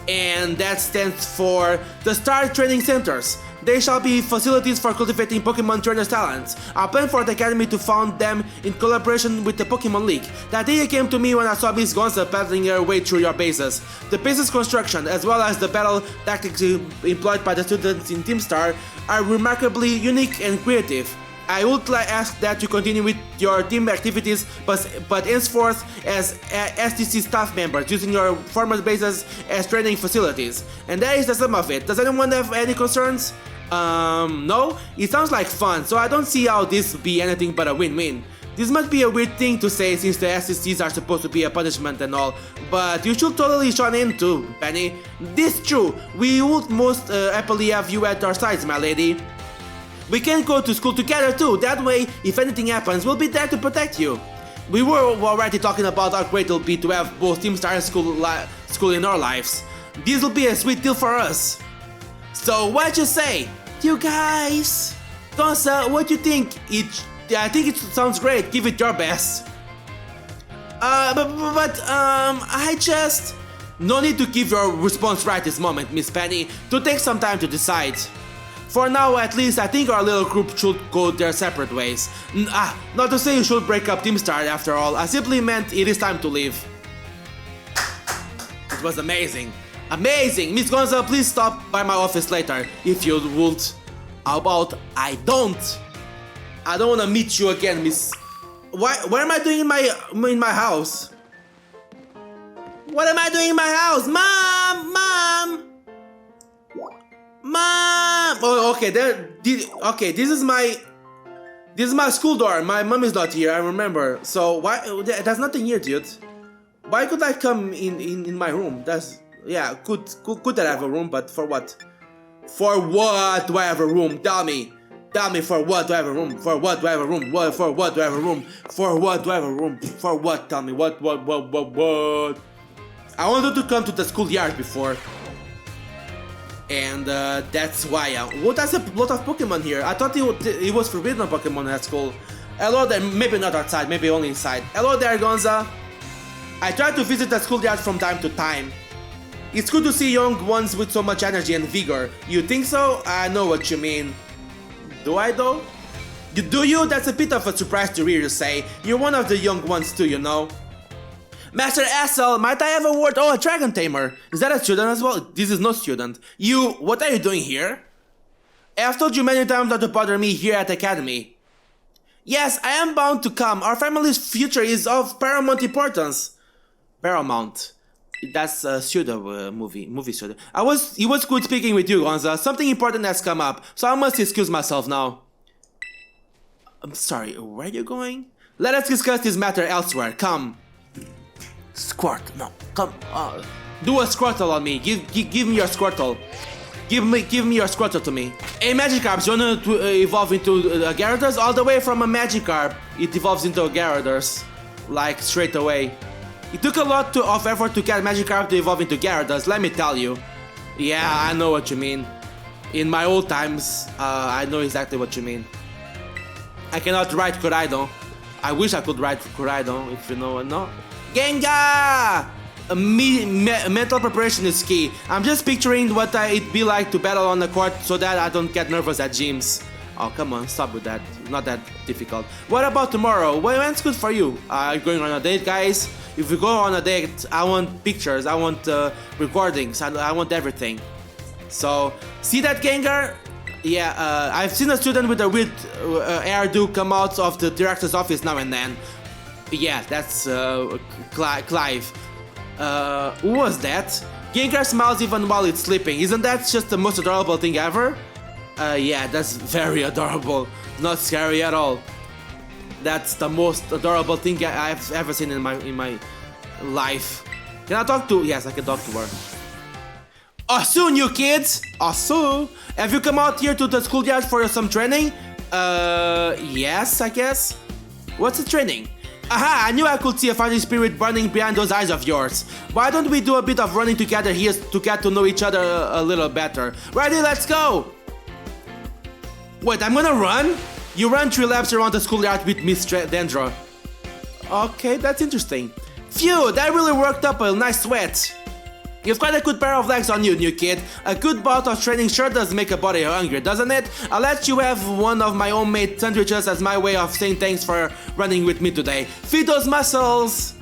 And that stands for the Star Training Centers. They shall be facilities for cultivating Pokemon trainers' talents. I plan for the Academy to found them in collaboration with the Pokemon League. That idea came to me when I saw Miss Gonza paddling her way through your bases. The base's construction, as well as the battle tactics employed by the students in Team Star, are remarkably unique and creative. I would ask that you continue with your team activities, but henceforth as STC staff members, using your former bases as training facilities. And that is the sum of it. Does anyone have any concerns? No? It sounds like fun, so I don't see how this would be anything but a win-win. This must be a weird thing to say since the STCs are supposed to be a punishment and all, but you should totally join in too, Penny. This true, we would most happily have you at our sides, my lady. We can go to school together too, that way, if anything happens, we'll be there to protect you. We were already talking about how great it'll be to have both Team Star and school in our lives. This will be a sweet deal for us. So what you say? You guys? Gonza, what you think? I think it sounds great, give it your best. I just... No need to give your response right this moment, Miss Penny, to take some time to decide. For now, at least, I think our little group should go their separate ways. Not to say you should break up Team Star after all, I simply meant it is time to leave. It was amazing. Amazing! Miss Gonza, please stop by my office later, if you would. How about I don't? I don't wanna meet you again, Miss... What am I doing in my house? What am I doing in my house? Mom! Mom! Oh, okay, okay, this is my school door. My mom is not here, I remember. So why there's nothing here, dude. Why could I come in my room? That's yeah, could I have a room, but for what? For what do I have a room? Tell me. Tell me for what do I have a room? For what do I have a room? What for what do I have a room? For what do I have a room? For what? Tell me what? I wanted to come to the schoolyard before. And that's why. Well, that's a lot of Pokemon here. I thought it was forbidden Pokemon at school. Hello there, maybe not outside, maybe only inside. Hello there, Gonza. I try to visit the schoolyard from time to time. It's good to see young ones with so much energy and vigor. You think so? I know what you mean. Do I though? Do you? That's a bit of a surprise to hear you say. You're one of the young ones too, you know. Master Essel, might I have a word? Oh, a dragon tamer. Is that a student as well? This is no student. You, what are you doing here? I have told you many times not to bother me here at the academy. Yes, I am bound to come. Our family's future is of paramount importance. Paramount. That's a pseudo movie pseudo. It was good speaking with you, Gonza. Something important has come up, so I must excuse myself now. I'm sorry, where are you going? Let us discuss this matter elsewhere. Come. Squirt, no, come. Do a Squirtle on me. Give me your Squirtle. Give me your Squirtle to me. Hey, Magikarp, you want to evolve into Gyarados? All the way from a Magikarp, it evolves into a Gyarados, like straight away. It took a lot of effort to get Magikarp to evolve into Gyarados, let me tell you. Yeah, I know what you mean. In my old times, I know exactly what you mean. I cannot ride Koraidon. I wish I could ride Koraidon, if you know what no. Gengar! Mental preparation is key. I'm just picturing what it'd be like to battle on the court so that I don't get nervous at gyms. Oh, come on, stop with that. Not that difficult. What about tomorrow? When's good for you? Are you going on a date, guys? If we go on a date, I want pictures, I want recordings, I want everything. So, see that Gengar? Yeah, I've seen a student with a weird hairdo come out of the director's office now and then. Yeah, that's Clive. Who was that? Gengar smiles even while it's sleeping. Isn't that just the most adorable thing ever? Yeah, that's very adorable. Not scary at all. That's the most adorable thing I've ever seen in my life. Can I talk to? Yes, I can talk to her. Soon, you kids! Soon! Have you come out here to the schoolyard for some training? Yes, I guess. What's the training? Aha! I knew I could see a fighting spirit burning behind those eyes of yours. Why don't we do a bit of running together here to get to know each other a little better? Ready? Let's go! Wait, I'm gonna run? You run 3 laps around the schoolyard with Miss Dendra. Okay, that's interesting. Phew, that really worked up a nice sweat. You've got a good pair of legs on you, new kid. A good bout of training sure does make a body hungry, doesn't it? I'll let you have one of my homemade sandwiches as my way of saying thanks for running with me today. Feed those muscles!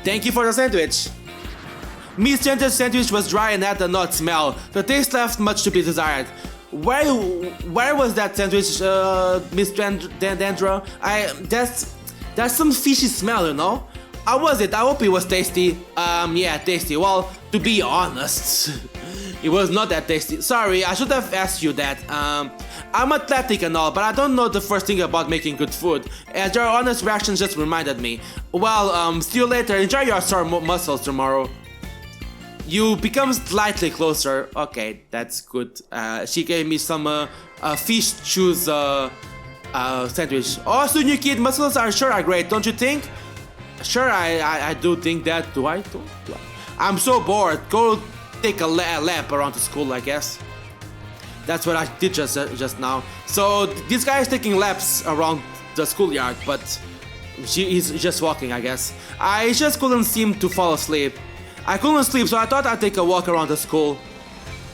Thank you for the sandwich. Miss Dendra's sandwich was dry and had a nut smell. The taste left much to be desired. Where was that sandwich, Miss Dendra? That's some fishy smell, you know? How was it? I hope it was tasty. Yeah, tasty. Well, to be honest, it was not that tasty. Sorry, I should have asked you that. I'm athletic and all, but I don't know the first thing about making good food. And your honest reaction just reminded me. Well, see you later. Enjoy your sore muscles tomorrow. You become slightly closer. Okay, that's good. She gave me some fish chews sandwich. Oh, so new kid, muscles are great, don't you think? Sure, I do think that. Do I? I'm so bored. Go take a lap around the school, I guess. That's what I did just now. So this guy is taking laps around the schoolyard, but he's just walking, I guess. I just couldn't seem to fall asleep. I couldn't sleep, so I thought I'd take a walk around the school.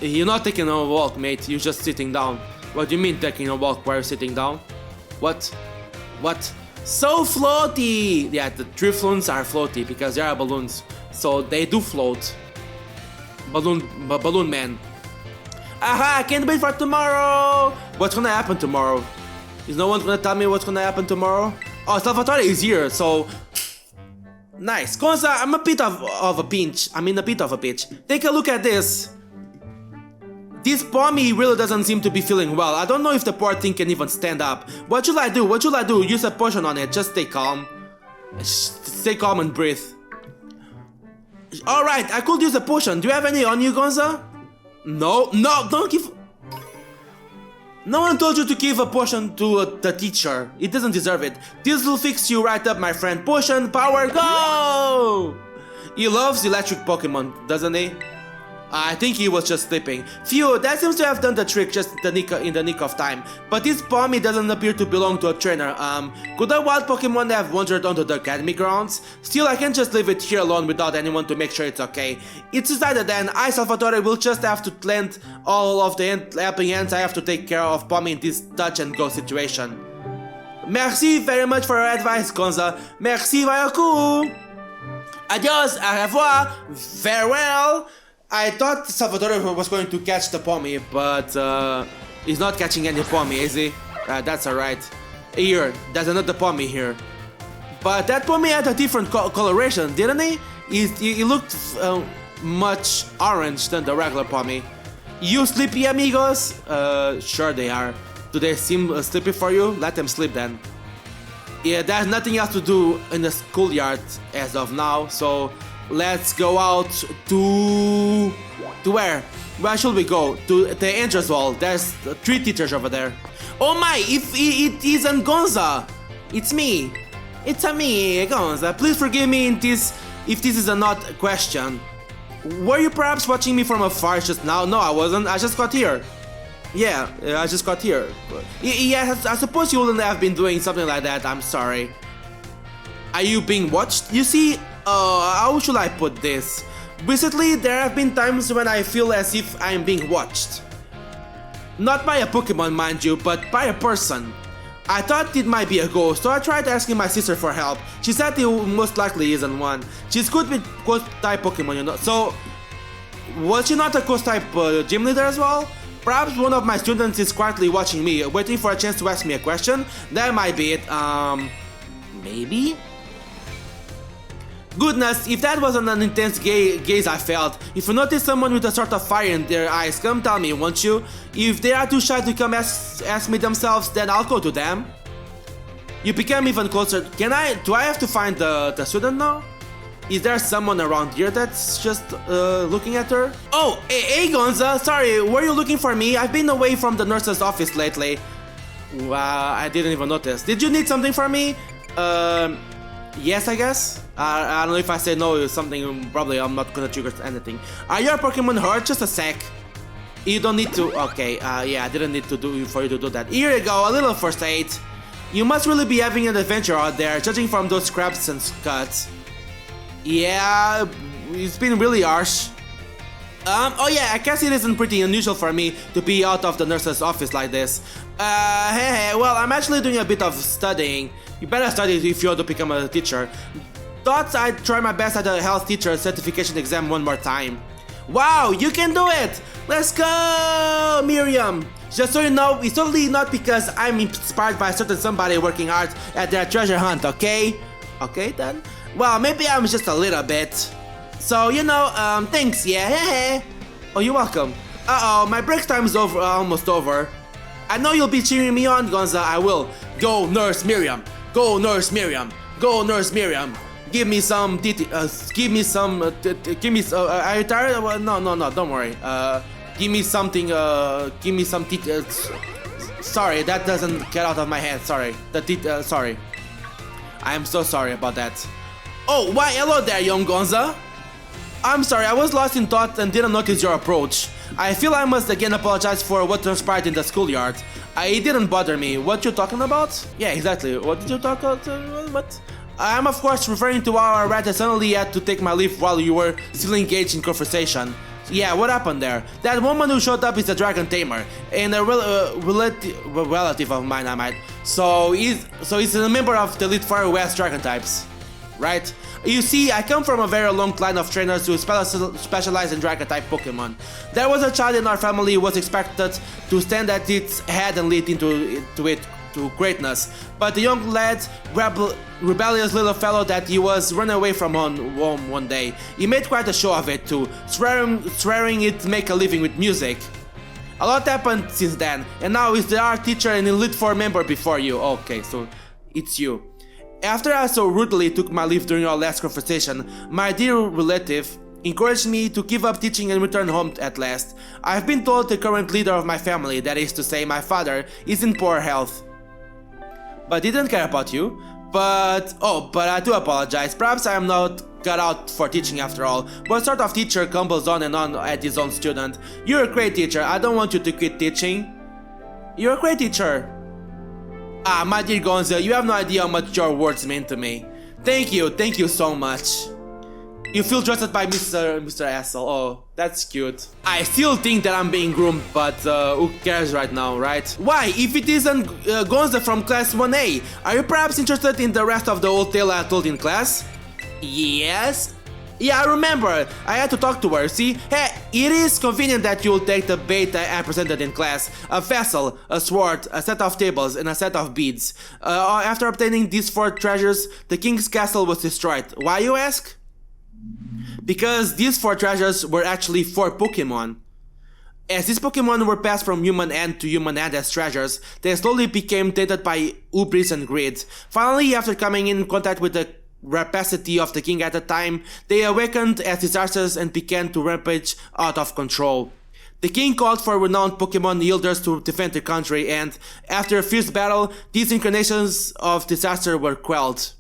You're not taking a walk, mate. You're just sitting down. What do you mean taking a walk while you're sitting down? What? So floaty! Yeah, the Drifloons are floaty because they are balloons. So they do float. Balloon man. Aha! I can't wait for tomorrow! What's gonna happen tomorrow? Is no one gonna tell me what's gonna happen tomorrow? Oh, Salvatore is here, so... Nice. Gonza, I'm a bit of a pinch. I'm in a bit of a pinch. Take a look at this. This Pommy really doesn't seem to be feeling well. I don't know if the poor thing can even stand up. What should I do? What should I do? Use a potion on it. Just stay calm. Stay calm and breathe. Alright, I could use a potion. Do you have any on you, Gonza? No, don't give... No one told you to give a potion to the teacher. It doesn't deserve it. This will fix you right up, my friend. Potion, power, go! He loves electric Pokemon, doesn't he? I think he was just sleeping. Phew, that seems to have done the trick just in the nick of time. But this Pommy doesn't appear to belong to a trainer. Could a wild Pokemon have wandered onto the academy grounds? Still, I can't just leave it here alone without anyone to make sure it's okay. It's decided then, I, Salvatore, will just have to lend all of the helping hands I have to take care of Pommy in this touch and go situation. Merci very much for your advice, Gonza. Merci beaucoup. Adios, au revoir, farewell. I thought Salvatore was going to catch the Pommy, but he's not catching any Pommy, is he? That's alright. Here, there's another Pommy here. But that Pommy had a different coloration, didn't he? He looked much orange than the regular Pommy. You sleepy, amigos? Sure they are. Do they seem sleepy for you? Let them sleep then. Yeah, there's nothing else to do in the schoolyard as of now, so let's go out to where? Where should we go? To the entrance hall. There's 3 teachers over there. Oh my! If it isn't Gonza! It's me! It's a me, Gonza. Please forgive me if this is a not question. Were you perhaps watching me from afar just now? No, I wasn't. I just got here. Yeah, I just got here. Yeah, I suppose you wouldn't have been doing something like that. I'm sorry. Are you being watched? You see, how should I put this? Recently, there have been times when I feel as if I'm being watched. Not by a Pokemon, mind you, but by a person. I thought it might be a ghost, so I tried asking my sister for help. She said it most likely isn't one. She's good with ghost-type Pokemon, you know. So, was she not a ghost-type gym leader as well? Perhaps one of my students is quietly watching me, waiting for a chance to ask me a question. That might be it. Maybe? Goodness, if that wasn't an intense gaze I felt. If you notice someone with a sort of fire in their eyes, come tell me, won't you? If they are too shy to come ask me themselves, then I'll go to them. You became even closer. Do I have to find the student now? Is there someone around here that's just looking at her? Oh, hey Gonza, sorry, were you looking for me? I've been away from the nurse's office lately. Wow, I didn't even notice. Did you need something from me? Yes, I guess. I don't know if I say no, something, probably I'm not gonna trigger anything. Are your Pokemon hurt? Just a sec. You don't need to, okay, yeah, I didn't need to for you to do that. Here you go, a little first aid. You must really be having an adventure out there, judging from those scraps and cuts. Yeah, it's been really harsh. Oh yeah, I guess it isn't pretty unusual for me to be out of the nurse's office like this. Hey, well, I'm actually doing a bit of studying. You better study if you want to become a teacher. Thought I'd try my best at the health teacher certification exam one more time. Wow, you can do it! Let's go, Miriam! Just so you know, it's totally not because I'm inspired by a certain somebody working hard at their treasure hunt, okay? Okay then. Well, maybe I'm just a little bit. So, you know, thanks, yeah. Oh, you're welcome. Uh-oh, my break time is almost over. I know you'll be cheering me on, Gonza, I will. Go, Nurse Miriam. Go, Nurse Miriam. Go, Nurse Miriam. Give me some are you tired? No, don't worry. Give me something, sorry, that doesn't get out of my head, sorry. Sorry. I am so sorry about that. Oh, why, hello there, young Gonza. I'm sorry, I was lost in thought and didn't notice your approach. I feel I must again apologize for what transpired in the schoolyard. It didn't bother me. What you talking about? Yeah, exactly. What did you talk about? What? I'm of course referring to how I rather suddenly had to take my leave while you were still engaged in conversation. Yeah, what happened there? That woman who showed up is a dragon tamer and a relative of mine, I might. So he's a member of the Elite Fire West dragon types, right? You see, I come from a very long line of trainers who specialize in dragon-type Pokemon. There was a child in our family who was expected to stand at its head and lead into it to greatness, but the young lad, rebellious little fellow that he was run away from home one day. He made quite a show of it too, swearing he'd make a living with music. A lot happened since then, and now is the art teacher and Elite 4 member before you. Okay, so it's you. After I so rudely took my leave during our last conversation, my dear relative encouraged me to give up teaching and return home at last. I've been told the current leader of my family, that is to say my father, is in poor health. But didn't care about you. But I do apologize. Perhaps I am not cut out for teaching after all. What sort of teacher comes on and on at his own student? You're a great teacher. I don't want you to quit teaching. You're a great teacher. Ah, my dear Gonzo, you have no idea how much your words mean to me. Thank you so much. You feel trusted by Mr. Assel. Oh, that's cute. I still think that I'm being groomed, but who cares right now, right? Why? If it isn't Gonzo from class 1A, are you perhaps interested in the rest of the old tale I told in class? Yes? Yeah, I remember. I had to talk to her, see? Hey, it is convenient that you'll take the bait I presented in class. A vessel, a sword, a set of tables, and a set of beads. After obtaining these 4 treasures, the king's castle was destroyed. Why, you ask? Because these 4 treasures were actually 4 Pokémon. As these Pokémon were passed from human hand to human hand as treasures, they slowly became tainted by hubris and greed. Finally, after coming in contact with the rapacity of the king at the time, they awakened as disasters and began to rampage out of control. The king called for renowned Pokémon wielders to defend the country, and after a fierce battle, these incarnations of disaster were quelled.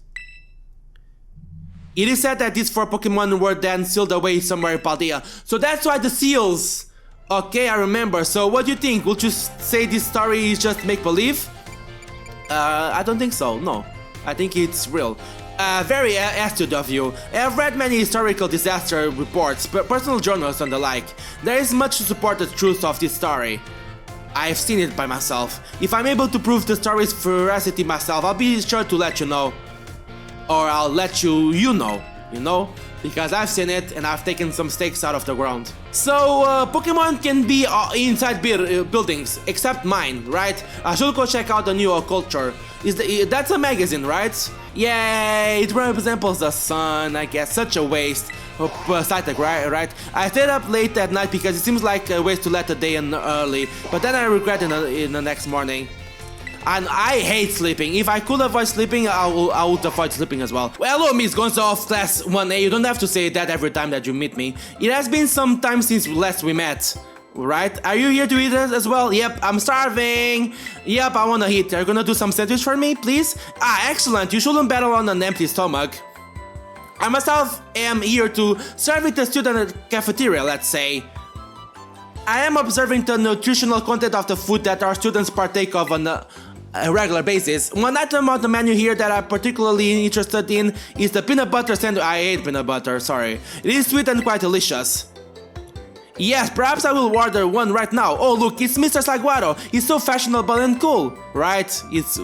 It is said that these 4 Pokémon were then sealed away somewhere in Paldea. So that's why the seals! Okay, I remember. So what do you think? Would you say this story is just make-believe? I don't think so, no. I think it's real. Very astute of you. I have read many historical disaster reports, personal journals and the like. There is much to support the truth of this story. I've seen it by myself. If I'm able to prove the story's veracity myself, I'll be sure to let you know. Or I'll let you know? Because I've seen it and I've taken some stakes out of the ground. So, Pokemon can be inside buildings, except mine, right? I should go check out the new culture. That's a magazine, right? Yay, it resembles the sun, I guess. Such a waste. Pathetic, right? I stayed up late at night because it seems like a waste to let the day end early. But then I regret in the next morning. And I hate sleeping. If I could avoid sleeping, I would avoid sleeping as well. Well, hello, Miss Gonzo of class 1A. You don't have to say that every time that you meet me. It has been some time since last we met. Right? Are you here to eat as well? Yep, I'm starving. Yep, I wanna eat. Are you gonna do some sandwich for me, please? Ah, excellent. You shouldn't battle on an empty stomach. I myself am here to serve it to student at the cafeteria, let's say. I am observing the nutritional content of the food that our students partake of on a regular basis. One item on the menu here that I'm particularly interested in is the peanut butter sandwich. I hate peanut butter, sorry. It is sweet and quite delicious. Yes, perhaps I will order one right now. Oh look, it's Mr. Saguaro. He's so fashionable and cool, right? It's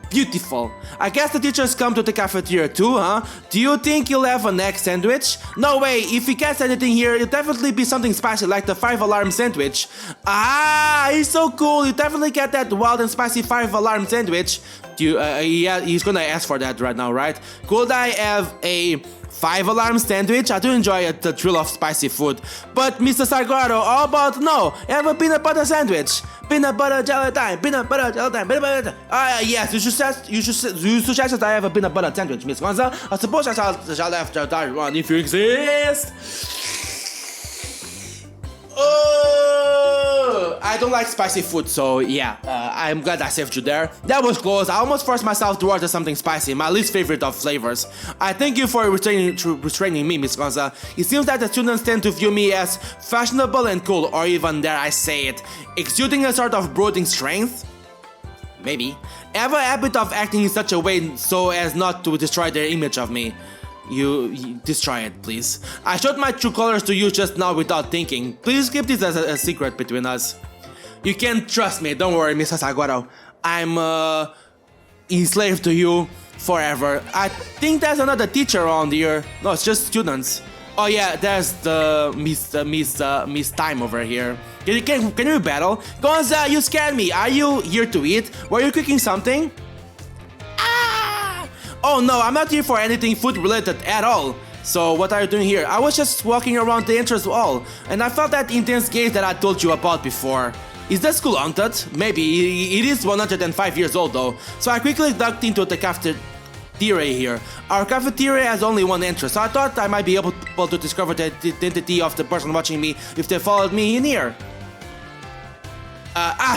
beautiful. I guess the teachers come to the cafeteria too, huh? Do you think he'll have an egg sandwich? No way, if he gets anything here, it'll definitely be something spicy like the 5-alarm sandwich. Ah, he's so cool, you definitely get that wild and spicy 5-alarm sandwich. Yeah, he's gonna ask for that right now, right? Could I have a 5-alarm sandwich? I do enjoy the thrill of spicy food. But Mr. Saguaro, how about no? Have a peanut butter sandwich. Peanut butter jelly time, peanut butter jelly time, peanut butter. Yes, you suggest that I have a peanut butter sandwich, Miss Gonza. I suppose I shall have to die one if you exist. I don't like spicy food, so yeah, I'm glad I saved you there. That was close. I almost forced myself to order something spicy, my least favorite of flavors. I thank you for restraining me, Miss Gonza. It seems that the students tend to view me as fashionable and cool, or even, dare I say it, exuding a sort of brooding strength? Maybe. I have a habit of acting in such a way so as not to destroy their image of me. You destroy it, please. I showed my true colors to you just now without thinking. Please keep this as a secret between us. You can trust me, don't worry, Mr. Saguaro. I'm enslaved to you forever. I think there's another teacher around here. No, it's just students. Oh yeah, there's the Miss Time over here. Can we battle? Gonza, you scared me. Are you here to eat? Were you cooking something? Oh no, I'm not here for anything food related at all. So what are you doing here? I was just walking around the entrance wall, and I felt that intense gaze that I told you about before. Is the school haunted? Maybe. It is 105 years old though. So I quickly ducked into the cafeteria here. Our cafeteria has only one entrance, so I thought I might be able to discover the identity of the person watching me if they followed me in here.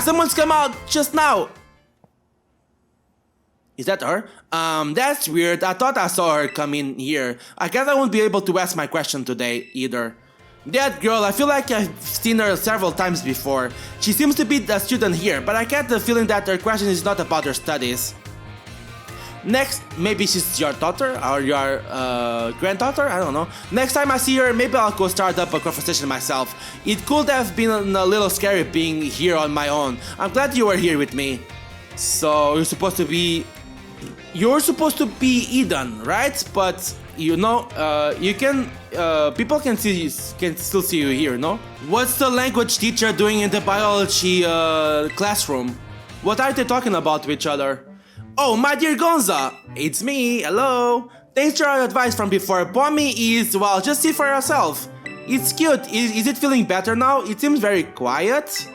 Someone's come out just now! Is that her? That's weird. I thought I saw her come in here. I guess I won't be able to ask my question today either. That girl, I feel like I've seen her several times before. She seems to be a student here, but I get the feeling that her question is not about her studies. Next, maybe she's your daughter or your granddaughter? I don't know. Next time I see her, maybe I'll go start up a conversation myself. It could have been a little scary being here on my own. I'm glad you were here with me. So you're supposed to be Eden, right? But you know, people can still see you here, no? What's the language teacher doing in the biology classroom? What are they talking about to each other? Oh, my dear Gonza, it's me, hello. Thanks for your advice from before. Pommy is, well, just see for yourself. It's cute. Is it feeling better now? It seems very quiet.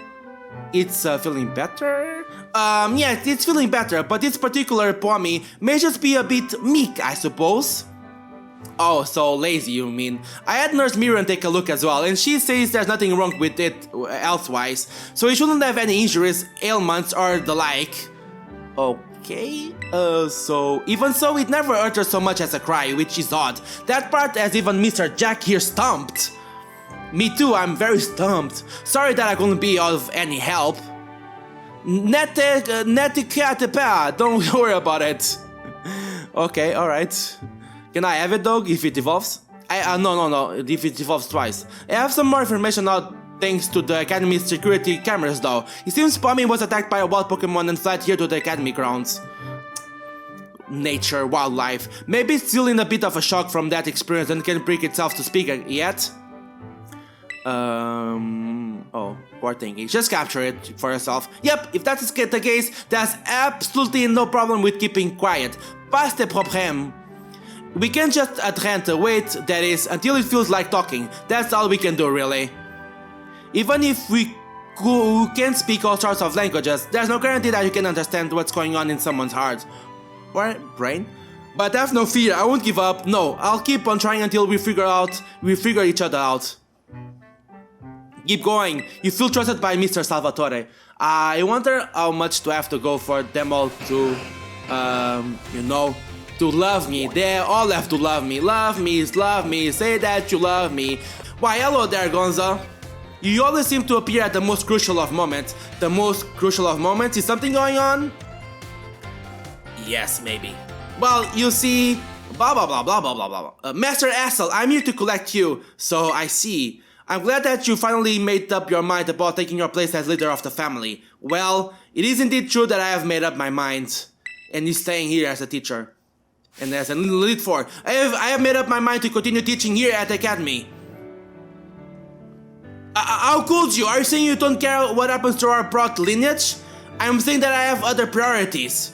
It's feeling better? Yes, it's feeling better, but this particular Pommy may just be a bit meek, I suppose. Oh, so lazy, you mean? I had Nurse Mirren take a look as well, and she says there's nothing wrong with it elsewise, so it shouldn't have any injuries, ailments, or the like. Okay, so even so, it never hurt her so much as a cry, which is odd. That part has even Mr. Jack here stumped. Me too, I'm very stumped. Sorry that I couldn't be of any help. Cassiopeia, don't worry about it. Okay, alright. Can I have it though, if it evolves? No, if it evolves twice. I have some more information now thanks to the Academy's security cameras though. It seems Pommy was attacked by a wild Pokémon and fled here to the Academy grounds. Nature, wildlife. Maybe it's still in a bit of a shock from that experience and can't bring itself to speak yet. Oh, poor thing. Just capture it for yourself. Yep, if that's the case, there's absolutely no problem with keeping quiet. Pas de problème. We can just wait, that is, until it feels like talking. That's all we can do, really. Even if we can speak all sorts of languages, there's no guarantee that you can understand what's going on in someone's heart or brain. But have no fear, I won't give up. No, I'll keep on trying until we figure each other out. Keep going. You feel trusted by Mr. Salvatore. I wonder how much to have to go for them all to, to love me. They all have to love me. Love me, say that you love me. Why, hello there, Gonza. You always seem to appear at the most crucial of moments. The most crucial of moments? Is something going on? Yes, maybe. Well, you see, blah blah blah blah blah blah blah. Master Assel, I'm here to collect you. So I see. I'm glad that you finally made up your mind about taking your place as leader of the family. Well, it is indeed true that I have made up my mind. And he's staying here as a teacher. And as a lead for. I have made up my mind to continue teaching here at the academy. How could you? Are you saying you don't care what happens to our broad lineage? I'm saying that I have other priorities.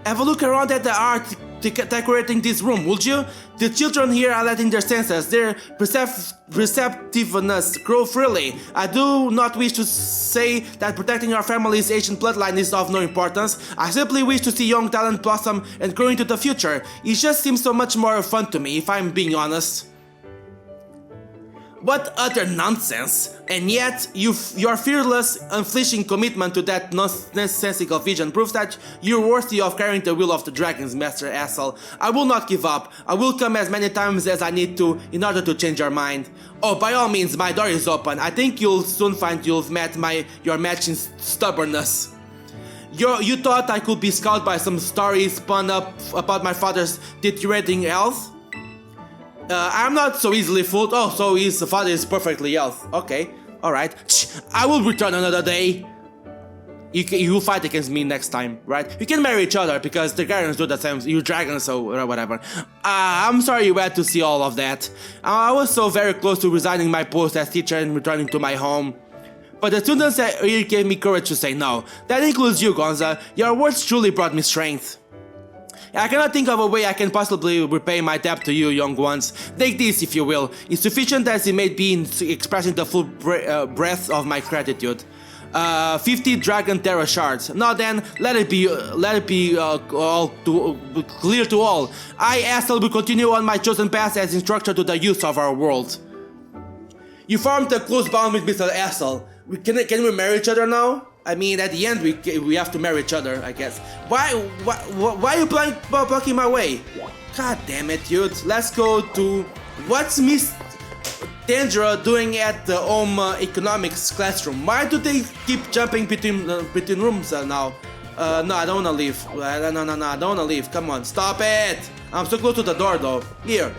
Have a look around at the art decorating this room, would you? The children here are letting their senses, their receptiveness grow freely. I do not wish to say that protecting our family's ancient bloodline is of no importance. I simply wish to see young talent blossom and grow into the future. It just seems so much more fun to me, if I'm being honest. What utter nonsense! And yet, your fearless, unflinching commitment to that nonsensical vision proves that you're worthy of carrying the will of the dragons, Master Assel. I will not give up. I will come as many times as I need to in order to change your mind. Oh, by all means, my door is open. I think you'll soon find you've met your match in stubbornness. You thought I could be scowled by some stories spun up about my father's deteriorating health? I'm not so easily fooled. Oh, so his father is perfectly healthy. Okay, alright. I will return another day. You will fight against me next time, right? You can marry each other because the guardians do the same. You're dragons, so whatever. I'm sorry you had to see all of that. I was so very close to resigning my post as teacher and returning to my home. But the students here gave me courage to say no. That includes you, Gonza. Your words truly brought me strength. I cannot think of a way I can possibly repay my debt to you, young ones. Take this, if you will, insufficient as it may be in expressing the full breadth of my gratitude. 50 Dragon Terra shards. Now then, let it be all clear to all. I, Astel, will continue on my chosen path as instructor to the youth of our world. You formed a close bond with Mr. Astel. Can we marry each other now? I mean, at the end, we have to marry each other, I guess. Why are you blocking my way? God damn it, dude. Let's go to... What's Miss Tandra doing at the home economics classroom? Why do they keep jumping between rooms now? No, I don't wanna leave. No, I don't wanna leave. Come on, stop it! I'm so close to the door, though. Here,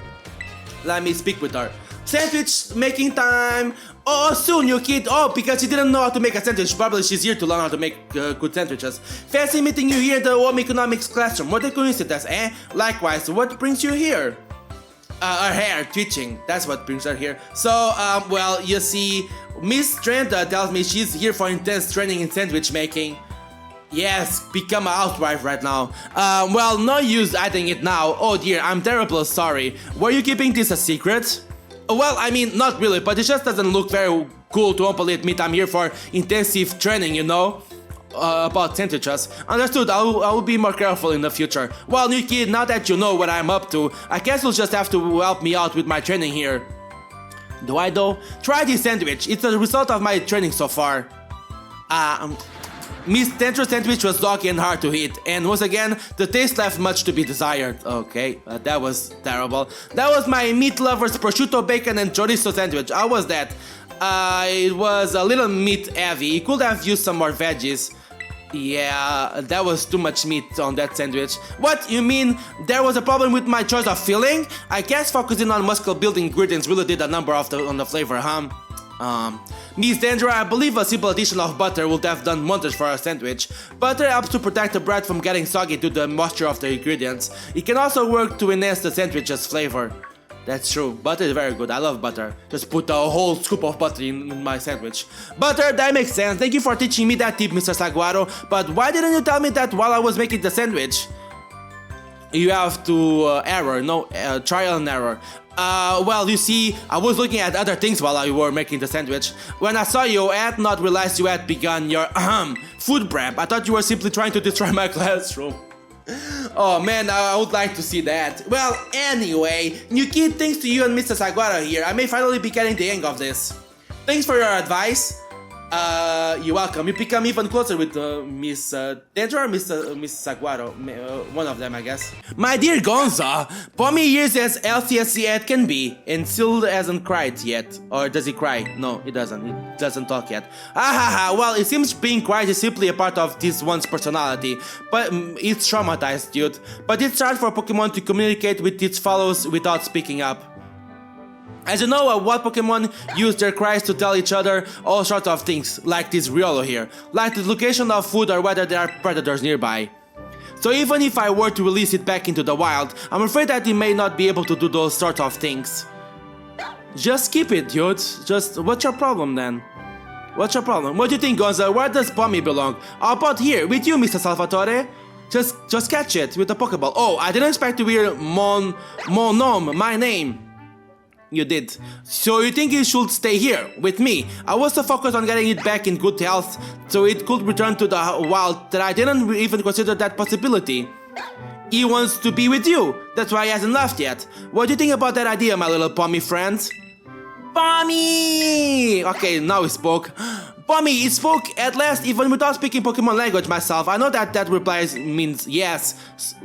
let me speak with her. Sandwich making time! Oh, soon, you kid! Oh, because she didn't know how to make a sandwich. Probably she's here to learn how to make good sandwiches. Fancy meeting you here in the home economics classroom. What a coincidence, eh? Likewise, what brings you here? Her hair twitching. That's what brings her here. So, well, you see, Miss Trenda tells me she's here for intense training in sandwich making. Yes, become a housewife right now. Well, no use hiding it now. Oh dear, I'm terribly sorry. Were you keeping this a secret? Well, I mean, not really, but it just doesn't look very cool to openly admit I'm here for intensive training, you know? About sandwiches. Understood, I will be more careful in the future. Well, new kid, now that you know what I'm up to, I guess you'll just have to help me out with my training here. Do I though? Try this sandwich, it's a result of my training so far. Miss Tantra's sandwich was soggy and hard to eat, and once again, the taste left much to be desired. Okay, that was terrible. That was my meat lover's prosciutto, bacon, and chorizo sandwich. How was that? It was a little meat heavy. You could have used some more veggies. Yeah, that was too much meat on that sandwich. What, you mean there was a problem with my choice of filling? I guess focusing on muscle building ingredients really did a number on the flavor, huh? Miss Dandra, I believe a simple addition of butter would have done wonders for a sandwich. Butter helps to protect the bread from getting soggy due to the moisture of the ingredients. It can also work to enhance the sandwich's flavor. That's true, butter is very good, I love butter. Just put a whole scoop of butter in my sandwich. Butter, that makes sense, thank you for teaching me that tip, Mr. Saguaro. But why didn't you tell me that while I was making the sandwich? You have to trial and error. Well, you see, I was looking at other things while I were making the sandwich. When I saw you, I had not realized you had begun your food prep. I thought you were simply trying to destroy my classroom. Oh man, I would like to see that. Well, anyway, new kid, thanks to you and Mr. Saguaro here, I may finally be getting the hang of this. Thanks for your advice. You're welcome. You become even closer with Miss Dendra or Miss Saguaro. One of them, I guess. My dear Gonza, Pommy is as healthy as it can be, and still hasn't cried yet. Or does he cry? No, he doesn't. He doesn't talk yet. Well, it seems being quiet is simply a part of this one's personality. But it's traumatized, dude. But it's hard for Pokemon to communicate with its follows without speaking up. As you know, what Pokemon use their cries to tell each other all sorts of things, like this Riolo here, like the location of food or whether there are predators nearby. So even if I were to release it back into the wild, I'm afraid that it may not be able to do those sorts of things. Just keep it, dude. What's your problem then? What's your problem? What do you think, Gonza? Where does Pommy belong? How about here, with you, Mr. Salvatore? Just catch it with a Pokeball. Oh, I didn't expect to hear Mon Nom, my name. You did. So you think it should stay here, with me? I was so focused on getting it back in good health, so it could return to the wild, that I didn't even consider that possibility. He wants to be with you, that's why he hasn't left yet. What do you think about that idea, my little Pommy friend? Pommy! Okay, now he spoke. Pommy, he spoke at last, even without speaking Pokemon language myself. I know that reply means yes.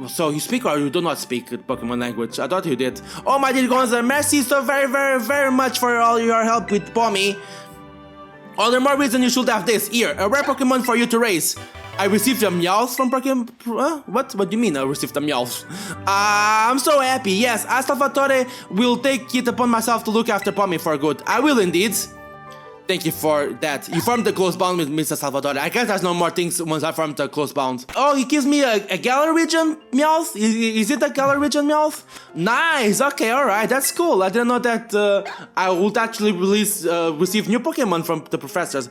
So you speak or you do not speak Pokemon language? I thought you did. Oh my dear Gonza, merci so very much for all your help with Pommy. All the more reason you should have this. Here, a rare Pokemon for you to raise. I received a Meowth from Pokemon... What do you mean I received a Meowth? I'm so happy, yes. Salvatore will take it upon myself to look after Pommy for good. I will indeed. Thank you for that. You formed a close bond with Mr. Salvatore. I guess there's no more things once I formed a close bond. Oh, he gives me a Galarian Meowth? Is it a Galarian Meowth? Nice, okay, alright, that's cool. I didn't know that I would actually receive new Pokemon from the professors.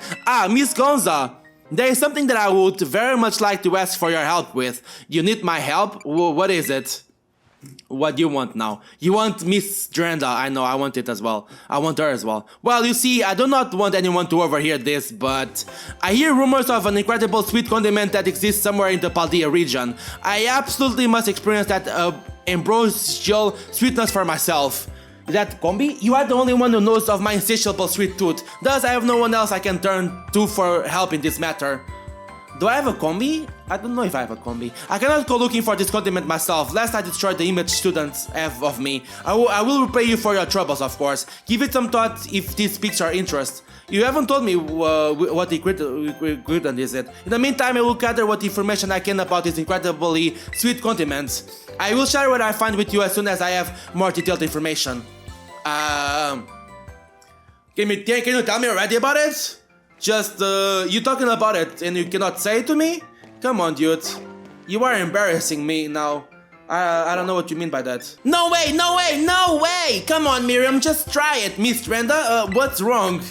Miss Gonza. There is something that I would very much like to ask for your help with. You need my help? What is it? What do you want now? You want Miss Drenda. I know, I want it as well. I want her as well. Well, you see, I do not want anyone to overhear this, but I hear rumors of an incredible sweet condiment that exists somewhere in the Paldea region. I absolutely must experience that ambrosial sweetness for myself. Is that Combi? You are the only one who knows of my insatiable sweet tooth. Thus, I have no one else I can turn to for help in this matter. Do I have a combi? I don't know if I have a combi. I cannot go looking for this condiment myself, lest I destroy the image students have of me. I will repay you for your troubles, of course. Give it some thought if this piques your interest. You haven't told me what ingredient is it. In the meantime, I will gather what information I can about this incredibly sweet condiments. I will share what I find with you as soon as I have more detailed information. Can you tell me already about it? Just, you talking about it and you cannot say it to me? Come on, dude. You are embarrassing me now. I don't know what you mean by that. No way, no way, no way! Come on, Miriam, just try it, Miss Brenda. What's wrong?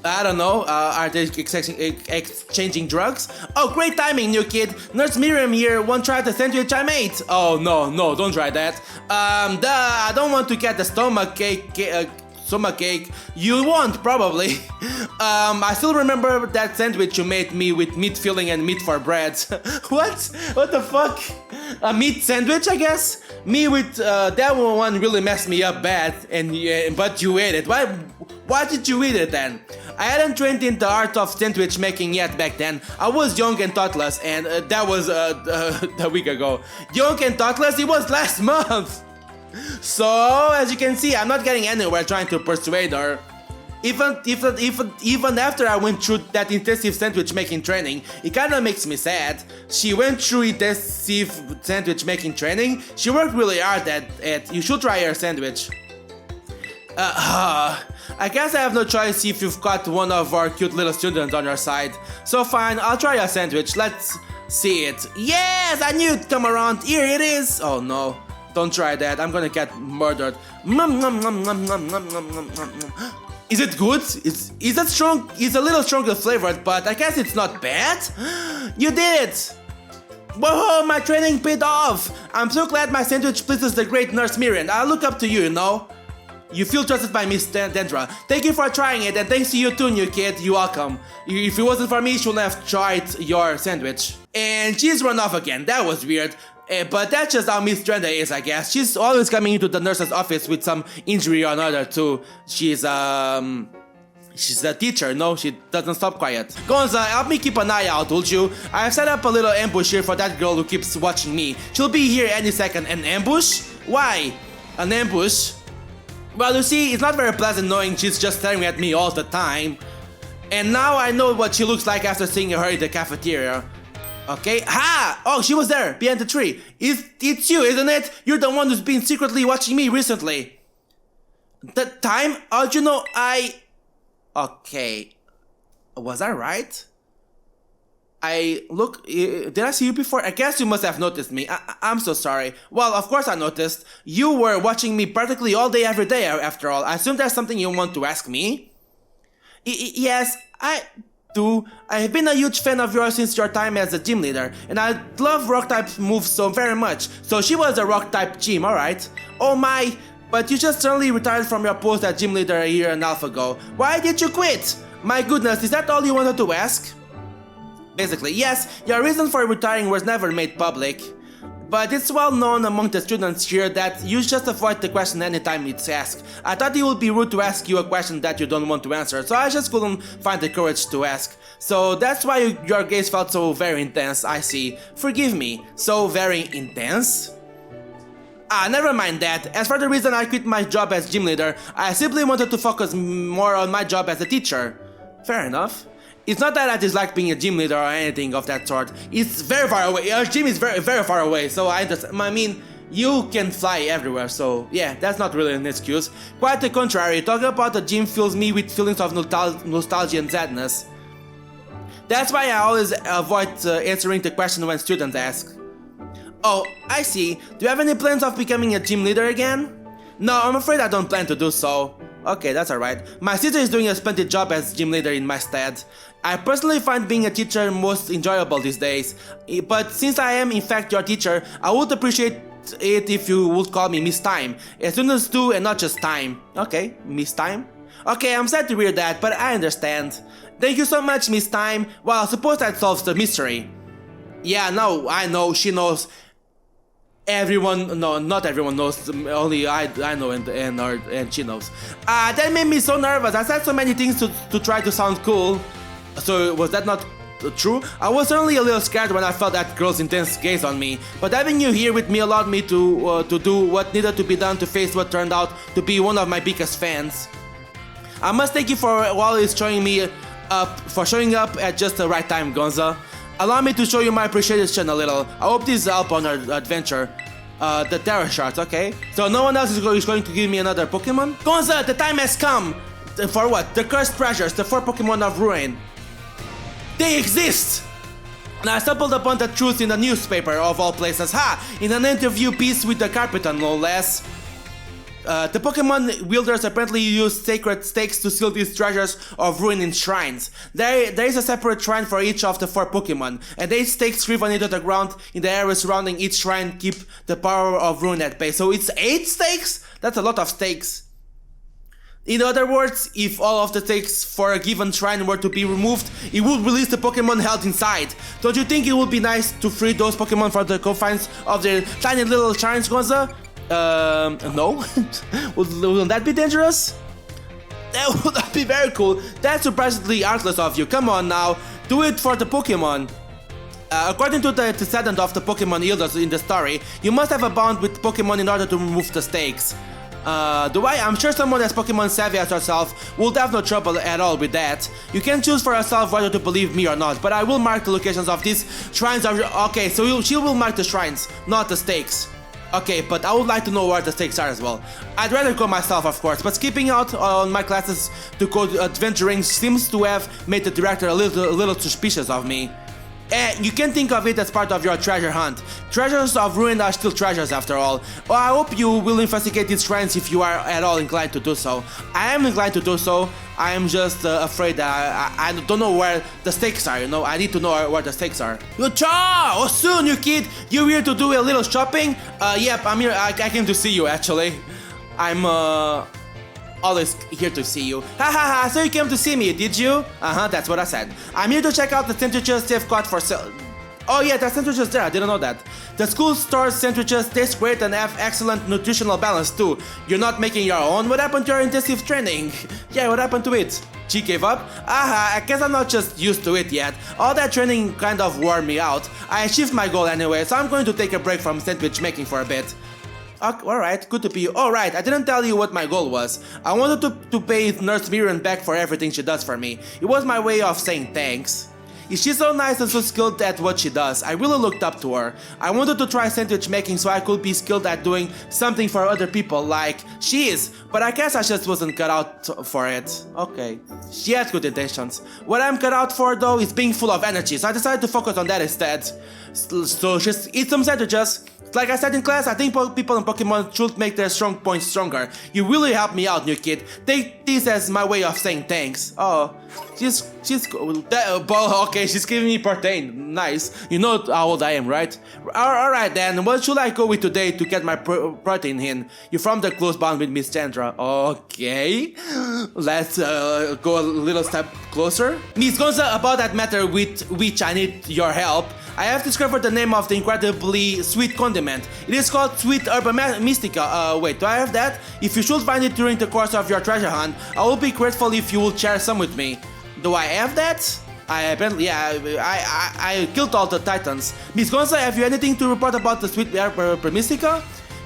I don't know, are they exchanging drugs? Oh, great timing, new kid. Nurse Miriam here won't try the sandwich I made. Oh, no, don't try that. I don't want to get the stomach cake. You won't, probably. I still remember that sandwich you made me with meat filling and meat for bread. What? What the fuck? A meat sandwich, I guess? Me with that one really messed me up bad, but you ate it. Why did you eat it then? I hadn't trained in the art of sandwich making yet back then. I was young and thoughtless, and that was a week ago. Young and thoughtless? It was last month! So, as you can see, I'm not getting anywhere trying to persuade her. Even after I went through that intensive sandwich making training, it kinda makes me sad. She went through intensive sandwich making training. She worked really hard at it. You should try her sandwich. I guess I have no choice if you've got one of our cute little students on your side. So fine, I'll try your sandwich. Let's see it. Yes, I knew it'd come around. Here it is. Oh no. Don't try that, I'm gonna get murdered. Is it good? Is that strong? It's a little stronger flavored, but I guess it's not bad. You did it! Whoa, my training paid off! I'm so glad my sandwich pleases the great Nurse Miriam. I look up to you, you know? You feel trusted by Miss Dendra. Thank you for trying it, and thanks to you too, new kid. You're welcome. If it wasn't for me, she wouldn't have tried your sandwich. And she's run off again. That was weird. But that's just how Miss Drenda is, I guess. She's always coming into the nurse's office with some injury or another too. She's a teacher, no? She doesn't stop quiet. Gonza, help me keep an eye out, would you? I've set up a little ambush here for that girl who keeps watching me. She'll be here any second. An ambush? Why? An ambush? Well, you see, it's not very pleasant knowing she's just staring at me all the time. And now I know what she looks like after seeing her in the cafeteria. Okay, ha! Oh, she was there, behind the tree. It's you, isn't it? You're the one who's been secretly watching me recently. The time? How'd you know Okay. Was I right? Did I see you before? I guess you must have noticed me. I'm so sorry. Well, of course I noticed. You were watching me practically all day every day, after all. I assume that's something you want to ask me? Yes, I do. I have been a huge fan of yours since your time as a gym leader, and I love rock-type moves so very much. So she was a rock-type gym, alright? Oh my, but you just suddenly retired from your post as gym leader a year and a half ago. Why did you quit? My goodness, is that all you wanted to ask? Basically, yes, your reason for retiring was never made public. But it's well known among the students here that you just avoid the question anytime it's asked. I thought it would be rude to ask you a question that you don't want to answer, so I just couldn't find the courage to ask. So that's why your gaze felt so very intense, I see. Forgive me, so very intense? Never mind that. As for the reason I quit my job as gym leader, I simply wanted to focus more on my job as a teacher. Fair enough. It's not that I dislike being a gym leader or anything of that sort. It's very far away. Our gym is very, very far away, so I mean, you can fly everywhere, so yeah, that's not really an excuse. Quite the contrary, talking about the gym fills me with feelings of nostalgia and sadness. That's why I always avoid answering the question when students ask. Oh, I see. Do you have any plans of becoming a gym leader again? No, I'm afraid I don't plan to do so. Okay, that's alright. My sister is doing a splendid job as gym leader in my stead. I personally find being a teacher most enjoyable these days, but since I am in fact your teacher, I would appreciate it if you would call me Miss Time. Students too, and not just Time. Okay, Miss Time? Okay, I'm sad to hear that, but I understand. Thank you so much, Miss Time. Well, I suppose that solves the mystery. Yeah, no, I know, she knows. Everyone, no, not everyone knows, only I know and she knows. That made me so nervous. I said so many things to try to sound cool. So was that not true? I was certainly a little scared when I felt that girl's intense gaze on me, but having you here with me allowed me to do what needed to be done to face what turned out to be one of my biggest fans. I must thank you for always showing up at just the right time, Gonza. Allow me to show you my appreciation a little. I hope this helps on our adventure. The Terror Shards, okay? So no one else is going to give me another Pokemon? Gonza, the time has come! For what? The cursed treasures, the 4 Pokemon of Ruin. They exist! And I stumbled upon the truth in the newspaper of all places. Ha! In an interview piece with the Carpeton, no less. The Pokemon wielders apparently use sacred stakes to seal these treasures of ruin in shrines. There is a separate shrine for each of the 4 Pokemon, and 8 stakes driven into the ground in the area surrounding each shrine keep the power of ruin at bay. So it's 8 stakes? That's a lot of stakes. In other words, if all of the stakes for a given shrine were to be removed, it would release the Pokemon held inside. Don't you think it would be nice to free those Pokemon from the confines of their tiny little shrines, Gonza? No? Wouldn't that be dangerous? That would be very cool. That's surprisingly artless of you. Come on now, do it for the Pokemon. According to the descendant of the Pokemon Elders in the story, you must have a bond with Pokemon in order to remove the stakes. I'm sure someone as Pokemon savvy as yourself will have no trouble at all with that. You can choose for yourself whether to believe me or not, but I will mark the locations of these shrines. Okay, so she will mark the shrines, not the stakes. Okay, but I would like to know where the stakes are as well. I'd rather go myself, of course, but skipping out on my classes to go adventuring seems to have made the director a little suspicious of me. You can think of it as part of your treasure hunt. Treasures of ruin are still treasures after all. Well, I hope you will investigate these shrines if you are at all inclined to do so. I am inclined to do so. I am just afraid that I don't know where the stakes are, you know. I need to know where the stakes are. Oh, soon, you kid! You're here to do a little shopping? Yep, I'm here. I came to see you, actually. I'm always here to see you. Ha ha ha, so you came to see me, did you? That's what I said. I'm here to check out the sandwiches they've got for sale. Oh yeah, the sandwiches there, I didn't know that. The school store's sandwiches taste great and have excellent nutritional balance too. You're not making your own? What happened to your intensive training? Yeah, what happened to it? She gave up? I guess I'm not just used to it yet. All that training kind of wore me out. I achieved my goal anyway, so I'm going to take a break from sandwich making for a bit. Alright, good to be you. Alright, I didn't tell you what my goal was. I wanted to pay Nurse Miriam back for everything she does for me. It was my way of saying thanks. She's so nice and so skilled at what she does. I really looked up to her. I wanted to try sandwich making so I could be skilled at doing something for other people like she is, but I guess I just wasn't cut out for it. Okay, she has good intentions. What I'm cut out for though is being full of energy, so I decided to focus on that instead. So just eat some sandwiches. Like I said in class, I think people in Pokemon should make their strong points stronger. You really helped me out, new kid. Take this as my way of saying thanks. Oh, she's okay, she's giving me protein. Nice. You know how old I am, right? Alright then, what should I go with today to get my protein in? You formed a close bond with Miss Chandra. Okay. Let's go a little step closer. Miss Gonza, about that matter with which I need your help. I have discovered the name of the incredibly sweet condiment. It is called Sweet Herba Mystica. Wait, do I have that? If you should find it during the course of your treasure hunt, I will be grateful if you will share some with me. Do I have that? I killed all the titans. Miss Gonza, have you anything to report about the Sweet Herba Mystica?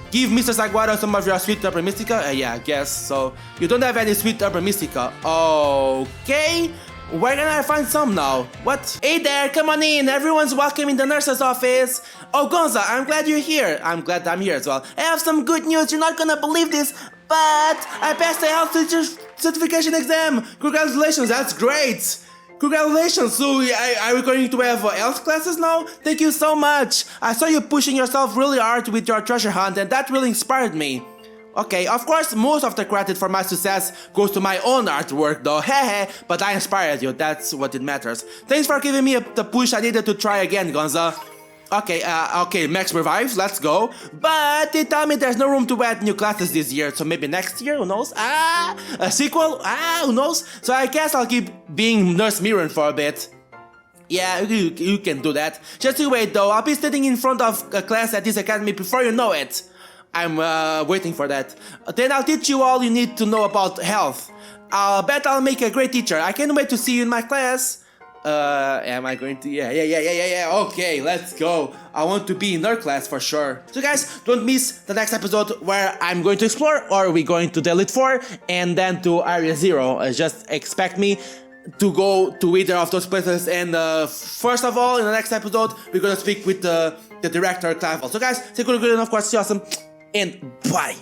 Give Mr. Saguaro some of your Sweet Herba Mystica? Yeah, I guess so. You don't have any Sweet Herba Mystica. Okay. Where can I find some now? What? Hey there, come on in. Everyone's welcome in the nurse's office. Oh, Gonza, I'm glad you're here. I'm glad I'm here as well. I have some good news. You're not gonna believe this, but I passed the health teacher certification exam. Congratulations, that's great. Congratulations. So, are we going to have health classes now? Thank you so much. I saw you pushing yourself really hard with your treasure hunt, and that really inspired me. Okay, of course, most of the credit for my success goes to my own artwork though, hehe, but I inspired you, that's what it matters. Thanks for giving me the push I needed to try again, Gonza. Okay, Max Revives, let's go. But they tell me there's no room to add new classes this year, so maybe next year, who knows? A sequel? Who knows? So I guess I'll keep being Nurse Mirren for a bit. Yeah, you can do that. Just you wait though, I'll be sitting in front of a class at this academy before you know it. I'm waiting for that. Then I'll teach you all you need to know about health. I'll bet I'll make a great teacher. I can't wait to see you in my class. Am I going to? Yeah. Okay, let's go. I want to be in her class for sure. So guys, don't miss the next episode where I'm going to explore, or we're going to Delete 4 and then to Area 0. Just expect me to go to either of those places, and first of all, in the next episode, we're gonna speak with the director, Clavel. So guys, stay cool and of course, see you awesome, and bye!